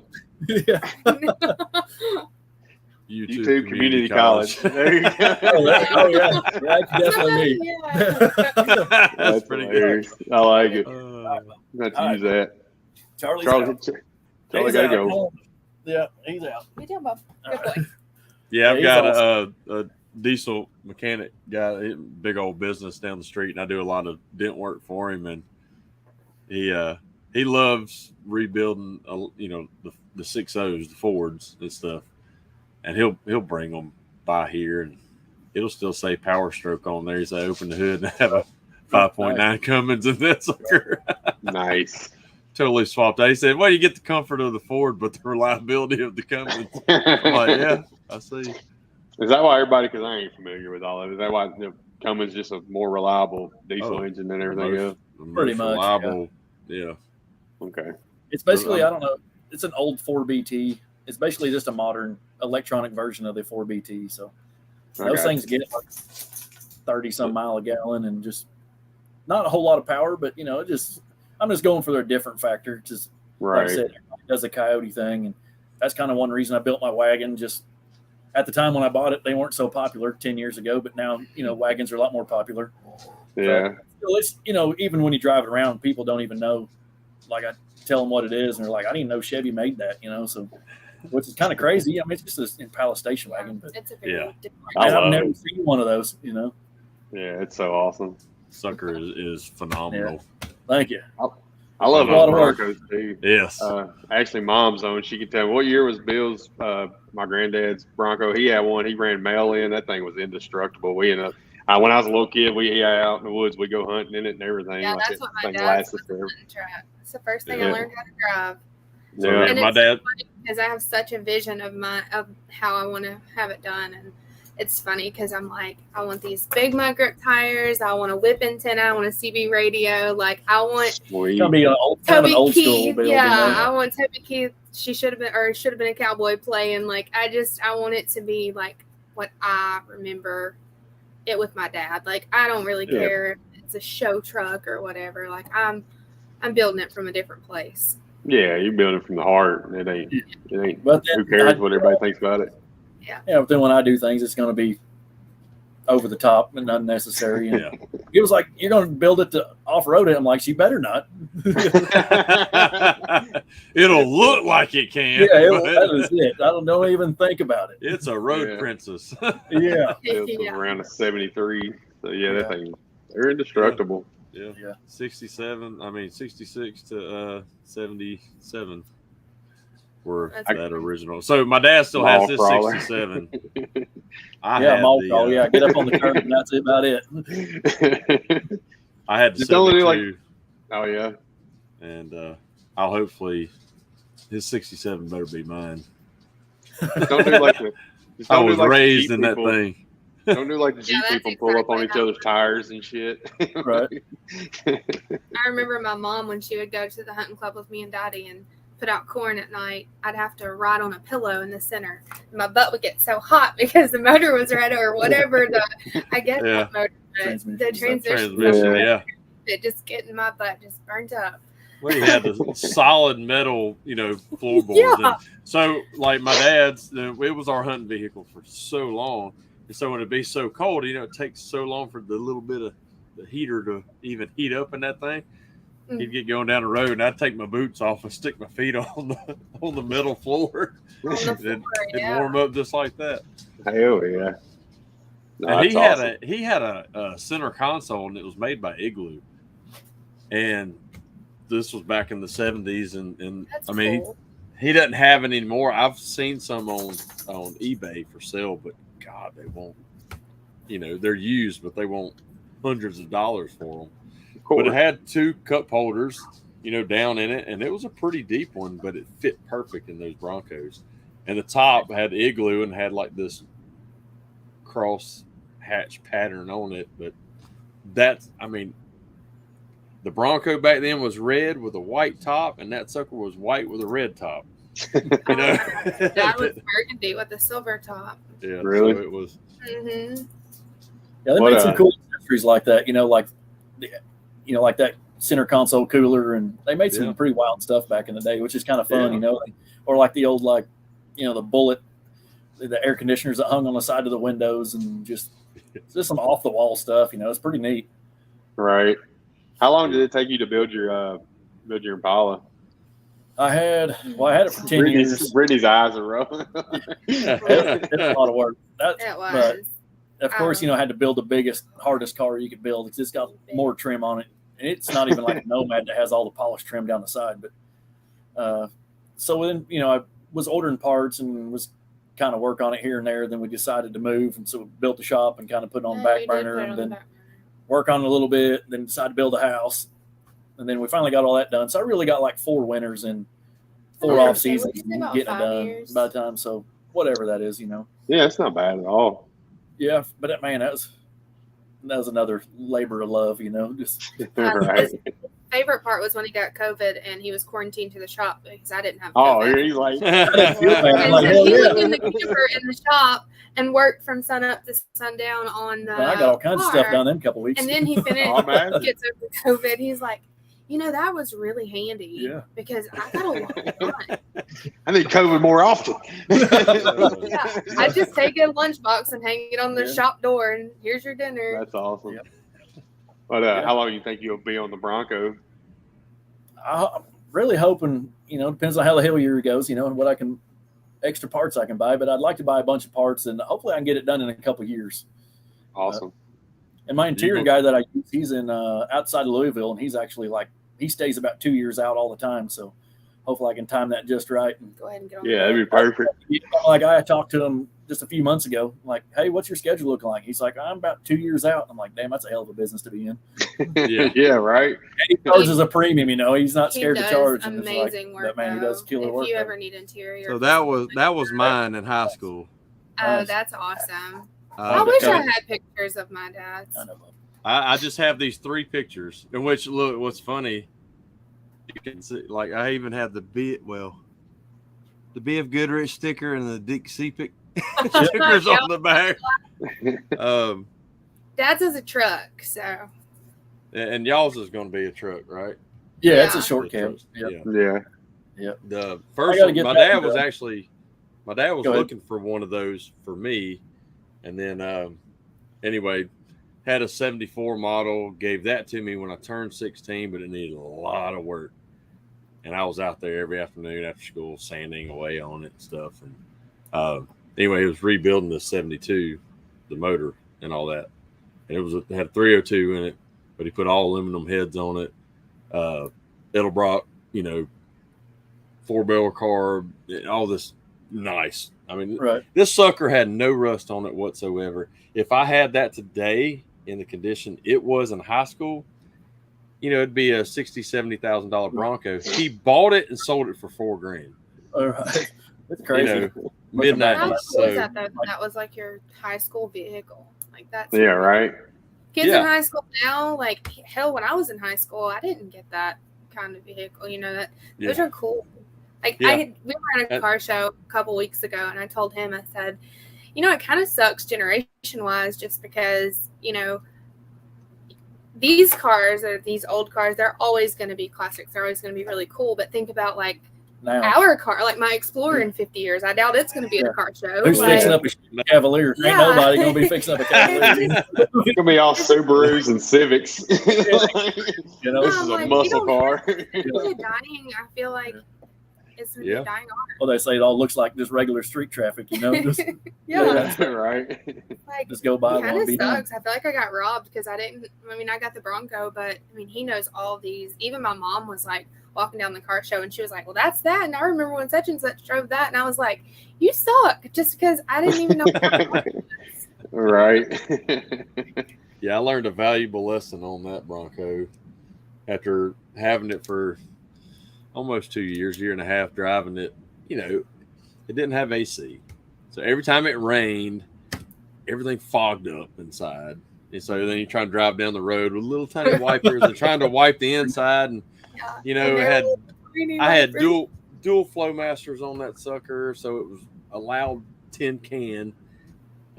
Yeah. YouTube Community College. There you go. Oh yeah. That's definitely me. That's pretty good. I like it. Not to use that. Charlie gotta go. Yeah, he's out. Good job, Bob. Good boy. Yeah, I've got a diesel mechanic guy, big old business down the street, and I do a lot of dent work for him. And he loves rebuilding, the 6.0s, the Fords and stuff. And he'll bring them by here, and it'll still say Power Stroke on there. He's open the hood and have a 5.9 Cummins in that sucker. Nice. Totally swapped out. He said, well, you get the comfort of the Ford, but the reliability of the Cummins. I'm like, yeah, I see. Is that why everybody, because I ain't familiar with all of it, is that why Cummins just a more reliable diesel engine than everything else? Pretty much. Reliable, yeah. Okay. It's basically, I don't know, it's an old 4BT. It's basically just a modern electronic version of the 4BT. So those things get like 30-some mile a gallon and just not a whole lot of power, but, I'm just going for their different factor. Just like I said, everybody does the Coyote thing, and that's kind of one reason I built my wagon. Just at the time when I bought it, they weren't so popular 10 years ago, but now wagons are a lot more popular. Yeah. So it's even when you drive it around, people don't even know. Like I tell them what it is, and they're like, "I didn't even know Chevy made that," So, which is kind of crazy. I mean, it's just an Impala station wagon, but it's a very I've never seen one of those. Yeah, it's so awesome. Sucker is phenomenal. Yeah. Thank you. I love those Broncos too. Yes. Actually, Mom's own. She could tell me what year was Bill's, my granddad's Bronco. He had one. He ran mail in. That thing was indestructible. We ended up, when I was a little kid, we out in the woods. We go hunting in it and everything. Yeah, that's what my dad's was. It's the first thing I learned how to drive. Yeah, and my dad. Because I have such a vision of how I want to have it done, and it's funny because I'm like, I want these big mud grip tires. I want a whip antenna. I want a CB radio. Like I want Toby Keith. School build. I want Toby Keith. She should have been a cowboy playing. Like I want it to be like what I remember it with my dad. Like I don't really care if it's a show truck or whatever. Like I'm building it from a different place. Yeah, you're building from the heart. It ain't. But who cares what everybody thinks about it? Yeah. Yeah, but then when I do things, it's going to be over the top and unnecessary. Yeah. He was like, "You're going to build it to off-road it." I'm like, "You better not." It'll look like it can. Yeah, that is it. Don't even think about it. It's a road princess. Yeah. It was around a 73. So that thing, they're indestructible. Yeah. 66 to 77. were That's that funny. original. So my dad still Mall has this crawler. 67. Yeah, had mall the, crawl. Yeah, get up on the curb and that's about it. I had the Just only do, 72, oh yeah. and I'll hopefully his 67 better be mine. Don't do like the. Just I don't do was like the raised Jeep in that people. thing. Don't do like the Jeep that's people pull up on exactly each other's tires and shit. Right. I remember my mom when she would go to the hunting club with me and Daddy and put out corn at night. I'd have to ride on a pillow in the center. And my butt would get so hot because the motor was red or whatever. I guess Yeah. not motor, but Transmission. the transmission. Transmission, Yeah. yeah. It just getting my butt just burnt up. We had the solid metal, floorboards. Yeah. And so, like my dad's, it was our hunting vehicle for so long. And so when it'd be so cold, it takes so long for the little bit of the heater to even heat up in that thing. Mm. He'd get going down the road, and I'd take my boots off and stick my feet on the metal floor. On the floor, It'd yeah. warm up just like that. Hell yeah. No, And that's awesome. he had a center console, and it was made by Igloo. And this was back in the 70s, and That's I mean, cool. he doesn't have any anymore. I've seen some on eBay for sale, but God, they won't. They're used, but they want hundreds of dollars for them. Of course. But it had 2 cup holders, down in it, and it was a pretty deep one, but it fit perfect in those Broncos. And the top had Igloo and had like this cross hatch pattern on it. But the Bronco back then was red with a white top, and that sucker was white with a red top. That was burgundy with a silver top. Yeah, Really? So it was. Mm-hmm. Yeah, they What, made some cool accessories like that. Like that center console cooler, and they made some Yeah. pretty wild stuff back in the day, which is kind of fun. Yeah. Or like the old the bullet, the air conditioners that hung on the side of the windows, and just some off the wall stuff. It's pretty neat. Right. How long did it take you to build your Impala? I had it for 10 years. Brittany's eyes are rolling. It's a lot of work. It was. Of course, I had to build the biggest, hardest car you could build because it's got more trim on it. And it's not even like a Nomad that has all the polished trim down the side. But so then, I was ordering parts and was kind of work on it here and there. Then we decided to move. And so we built the shop and kind of put it on the back burner and then work on it a little bit. Then decided to build a house. And then we finally got all that done. So I really got like 4 winters and 4 off seasons getting it done by the time. So whatever that is, Yeah, it's not bad at all. Yeah, but man, that was another labor of love, Just Right. His favorite part was when he got COVID and he was quarantined to the shop because I didn't have Oh, COVID. he's like, And Like, so hell he yeah. lived in the camper in the shop and worked from sun up to sundown on the I got all kinds of car. stuff done them couple weeks. And then he finished, Oh, man. gets over COVID. He's like, that was really handy. Yeah. Because I got a lot done. I need COVID more often. Yeah. I just take a lunchbox and hang it on the Yeah. shop door, and here's your dinner. That's awesome. Yep. But Yeah. how long do you think you'll be on the Bronco? I'm really hoping, depends on how the hell year goes, and what extra parts I can buy. But I'd like to buy a bunch of parts, and hopefully I can get it done in a couple of years. Awesome. And my interior guy that I use, he's in outside of Louisville, and he's actually he stays about 2 years out all the time. So hopefully I can time that just right. And Go ahead and get on Yeah, the that'd be perfect. like I talked to him just a few months ago, like, hey, what's your schedule look like? He's like, I'm about 2 years out. I'm like, damn, that's a hell of a business to be in. Yeah. Yeah, right. And he charges a premium, he's not He scared to does charge. And it's amazing like, work. but man, he does killer if work. you though. ever need interior. So that was mine in high school. Oh, Nice. that's awesome. Uh, I wish I because had pictures of my dad's. I know. I just have these 3 pictures in which, look, what's funny, you can see, like, I even have the BF Goodrich sticker and the Dick Seepick stickers Yep. on the back. Dad's is a truck, so And y'all's is going to be a truck, right? Yeah, it's a Yeah. short The cab. trucks, Yep. Yeah. The first gotta one, get my that dad was done. Go ahead. looking for one of those for me. And then, anyway, had a 74 model, gave that to me when I turned 16, but it needed a lot of work. And I was out there every afternoon after school sanding away on it and stuff. And anyway, it was rebuilding the 72, the motor and all that. And it had 302 in it, but he put all aluminum heads on it. Edelbrock, 4-barrel carb, all this nice. I mean, Right. this sucker had no rust on it whatsoever. If I had that today in the condition it was in high school, it'd be a $60,000-$70,000 Bronco. He bought it and sold it for $4,000. All right. That's crazy. Mid-90s. How cool So is that though? That was like your high school vehicle. Like that's Yeah, right. Kids in high school now, like hell, when I was in high school, I didn't get that kind of vehicle. Those are cool. Like we were at a car show a couple weeks ago, and I told him, I said, it kind of sucks generation-wise, just because these cars or these old cars, they're always going to be classics. They're always going to be really cool. But think about like our car, like my Explorer in 50 years. I doubt it's going to be at a car show. Who's fixing up a Cavalier? Yeah. Ain't nobody going to be fixing up a Cavalier. It's gonna be all Subarus and Civics. This is a muscle car. Dying, I feel like it's going to be dying on. Well, they say it all looks like just regular street traffic, Just, right. Like, just go by. It kind of sucks. I feel like I got robbed because I got the Bronco, but he knows all these. Even my mom was like walking down the car show, and she was like, "Well, that's that." And I remember when such and such drove that, and I was like, "You suck," just because I didn't even know. Right. Yeah, I learned a valuable lesson on that Bronco after having it for almost 2 years, year and a half, driving it. It didn't have AC. So every time it rained, everything fogged up inside. And so then you try to drive down the road with little tiny wipers and trying to wipe the inside. And, I had dual flow masters on that sucker. So it was a loud tin can.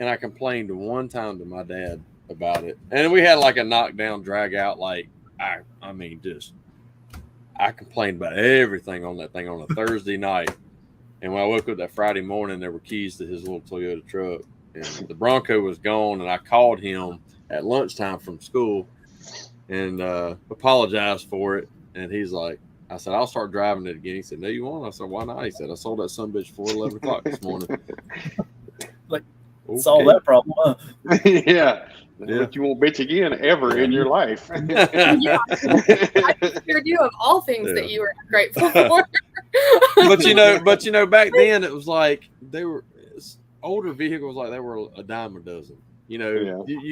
And I complained one time to my dad about it. And we had like a knockdown, drag out. Like, I complained about everything on that thing on a Thursday night. And when I woke up that Friday morning, there were keys to his little Toyota truck. And the Bronco was gone. And I called him at lunchtime from school and apologized for it. And he's like, I said, I'll start driving it again. He said, no, you won't? I said, why not? He said, I sold that sumbitch before 11 o'clock this morning. Like, solve that problem, huh? Yeah. But you won't bitch again ever in your life. I sure do, of all things that you were grateful for. but back then it was like they were older vehicles, like they were a dime a dozen. You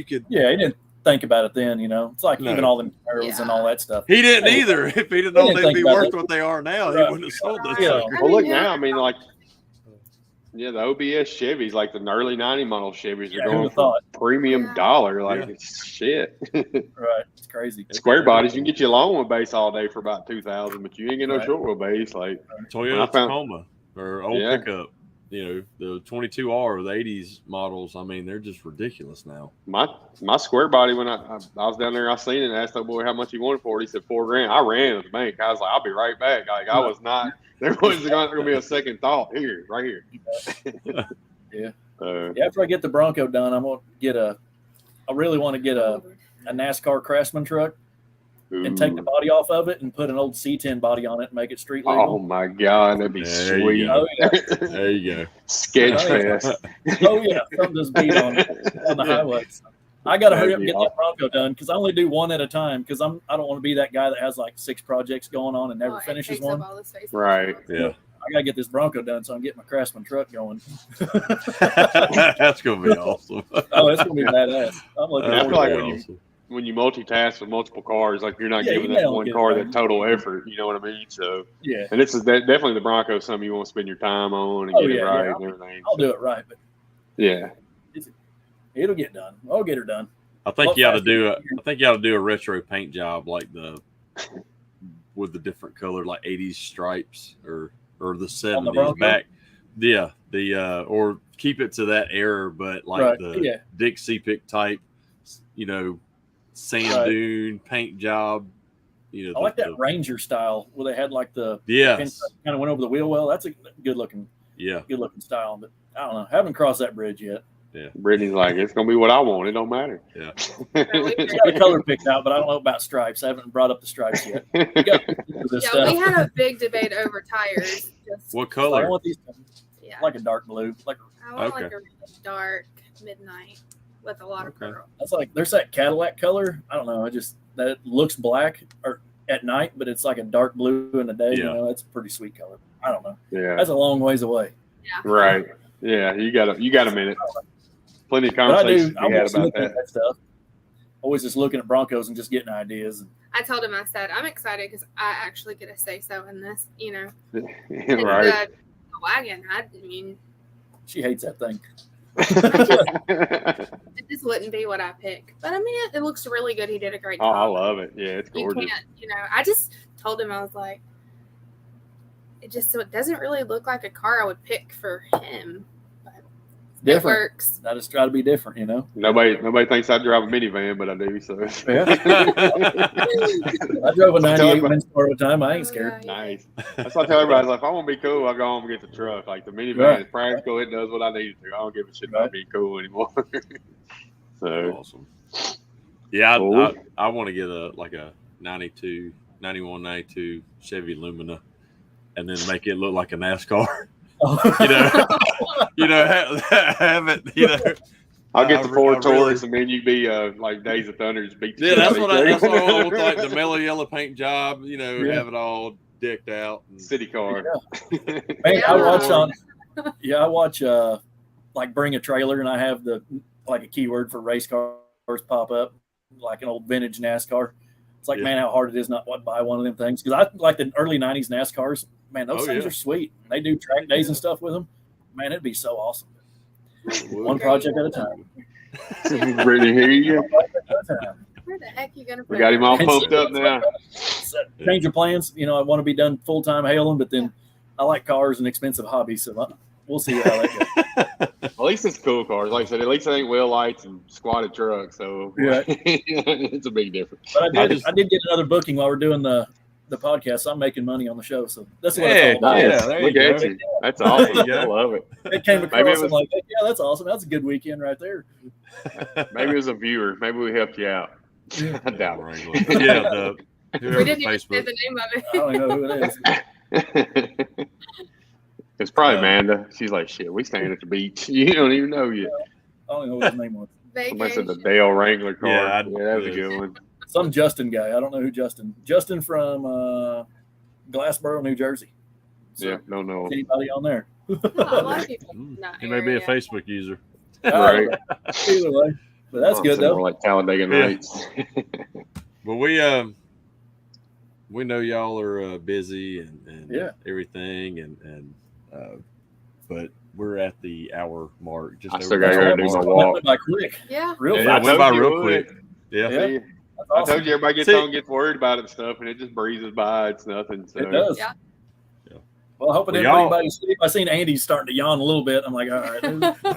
could. Yeah, he didn't think about it then. It's like even all the materials and all that stuff. He didn't either. If he didn't know they'd be worth what they are now, he wouldn't have sold those. Well, look now. The OBS Chevys, like the early 90 model Chevys, are going for premium dollar. Like, it's shit. Right. It's crazy. Square bodies, you can get you a long wheelbase all day for about $2,000, but you ain't get no short wheelbase. Like Toyota Tacoma or old pickup, the 22R with 80s models. I mean, they're just ridiculous now. My square body, when I was down there, I seen it and asked that boy how much he wanted for it. He said $4,000. I ran to the bank. I was like, I'll be right back. Like, I was not. There wasn't going to be a second thought. Right here. Yeah. After I get the Bronco done, I really want to get a NASCAR Craftsman truck and take the body off of it and put an old C10 body on it and make it street legal. Oh my God, that'd be sweet. Oh, yeah. There you go. Sketchfest. Oh yeah, something just beat on the highways. I got to hurry up and get that Bronco done because I only do one at a time because I don't want to be that guy that has like 6 projects going on and never finishes one. Right. Yeah. I got to get this Bronco done so I can get my Craftsman truck going. That's going to be awesome. Oh, it's going to be badass. I'm looking I feel like awesome. when you multitask with multiple cars, like you're not giving that one car that total effort. You know what I mean? So and this is definitely the Bronco. Something you want to spend your time on and get it right and everything. I'll do it right, but it'll get done. I'll get her done. I think you ought to do a retro paint job like with the different color, like 80s stripes or the 70s back. Yeah, or keep it to that era, but like the Dick Seapick type, sand dune paint job. I like that Ranger style where they had like the kind of went over the wheel well. That's a good looking style, but I don't know. Haven't crossed that bridge yet. Yeah. Brittany's like, it's gonna be what I want. It don't matter. Yeah. I got the color picked out, but I don't know about stripes. I haven't brought up the stripes yet. We had a big debate over tires. What color? I want these like a dark blue. I want like a really dark midnight with a lot of pearl. That's like there's that Cadillac color. I don't know. That looks black or at night, but it's like a dark blue in the day. It's a pretty sweet color. I don't know. Yeah. That's a long ways away. Right. Yeah. You got a minute. Plenty of But I conversations do. to be had about looking that. at that stuff. Always just looking at Broncos and just getting ideas. I told him, I said, I'm excited because I actually get a say-so in this, you know. Right. The wagon, I mean, She hates that thing. it just wouldn't be what I pick. But, I mean, it looks really good. He did a great Oh, job. I love it. Yeah, it's You gorgeous. can't, I just told him, I was like, it doesn't really look like a car I would pick for him. But Different. it works. I just try to be different, you know. Nobody thinks I drive a minivan, but I do. So Yeah. I drove a 98 Windstar at a time. I ain't scared. Yeah. Nice. That's what I tell everybody. I was like, if I want to be cool, I'll go home and get the truck. Like the minivan is practical. It does what I need it to. I don't give a shit about being cool anymore. So awesome. Yeah, Cool. I want to get a 91, 92 Chevy Lumina, and then make it look like a NASCAR. Have it. I'll get the Ford Taurus, and then you be like Days of Thunder, just beat the shit That's out what of I each other. want, like the mellow yellow paint job. Have it all decked out. And, City car. Man, I watch like Bring a Trailer, and I have a keyword for race cars pop up, like an old vintage NASCAR. It's like, man, how hard it is not to buy one of them things. Because I like the early 90s NASCARs. Man, those things are sweet. They do track days and stuff with them. Man, it'd be so awesome. One project at a time. Brittany, here you go. Where the heck are you going to put We got him all pumped up now. Change of plans. I want to be done full-time hailing, but then I like cars and expensive hobbies, so we'll see how that goes. At least it's cool cars. Like I said, at least it ain't wheel lights and squatted trucks. So it's a big difference. But I did get another booking while we're doing the podcast. So I'm making money on the show. So that's what it's all about. Nice. Yeah, Look at you. That's awesome. I love it. It came across. I'm like, yeah, that's awesome. That's a good weekend right there. Maybe it was a viewer. Maybe we helped you out. I doubt it. We didn't even say the name of it. I don't even know who it is. It's probably Amanda. She's like, shit, we staying at the beach. You don't even know yet. I don't know what his name was. Somebody said the Dale Wrangler car. Yeah, that was a good one. Some Justin guy. I don't know who Justin. Justin from Glassboro, New Jersey. So, yeah, don't know. Anybody on there? A lot of people. He may be a Facebook user. Right. Either way. But that's good, though. More like Talladega Nights. Well, we know y'all are busy and everything, but we're at the hour mark. I still got to do my walk. Went by quick. Yeah. Real It fast. went by real quick. Yeah. Yeah. I told you everybody gets on, gets worried about it and stuff, and it just breezes by. It's nothing. So. It does. Yeah. Well, I hope it didn't put anybody to sleep. I seen Andy starting to yawn a little bit. I'm like, all right.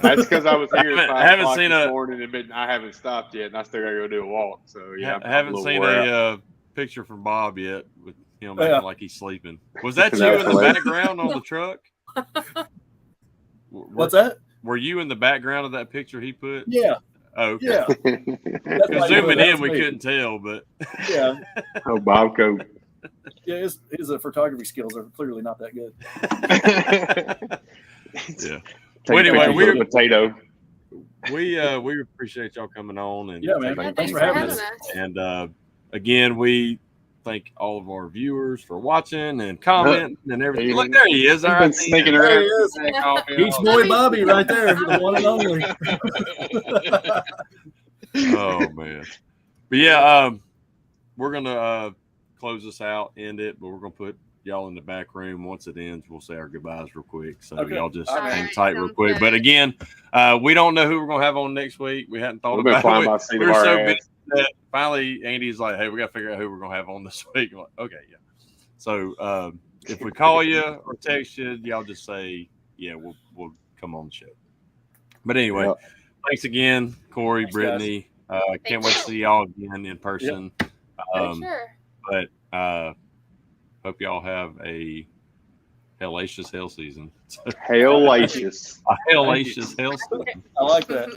That's because I was here at 5 o'clock this a morning and I haven't stopped yet, and I still got to go do a walk. So, yeah. I haven't seen a picture from Bob yet with him acting like he's sleeping. Was that you in the background on the truck? What's that? Were you in the background of that picture he put? Yeah. Oh, okay. Yeah. Zooming in, we couldn't tell, but yeah. Oh, Bob Cope. Yeah, his photography skills are clearly not that good. Yeah. Well, anyway, we appreciate y'all coming on and man. Thanks for having us. And again, we thank all of our viewers for watching and commenting and everything. Look, there he is. All right, sneaking around. Beach Boy Bobby right there, the one and only. Oh man. But yeah, we're gonna close this out, end it, but we're gonna put y'all in the back room. Once it ends, we'll say our goodbyes real quick. So y'all just hang tight real quick. But again, we don't know who we're gonna have on next week. We hadn't thought about it. We're so busy that finally Andy's like, hey, we gotta figure out who we're gonna have on this week. I'm like, okay, yeah. So if we call you or text you, y'all just say, yeah, we'll come on the show. But anyway, thanks again, Corey, Brittany. Can't wait to see y'all again in person. Sure. But hope y'all have a hellacious hell season. Hellacious. A hellacious hell season. I like that.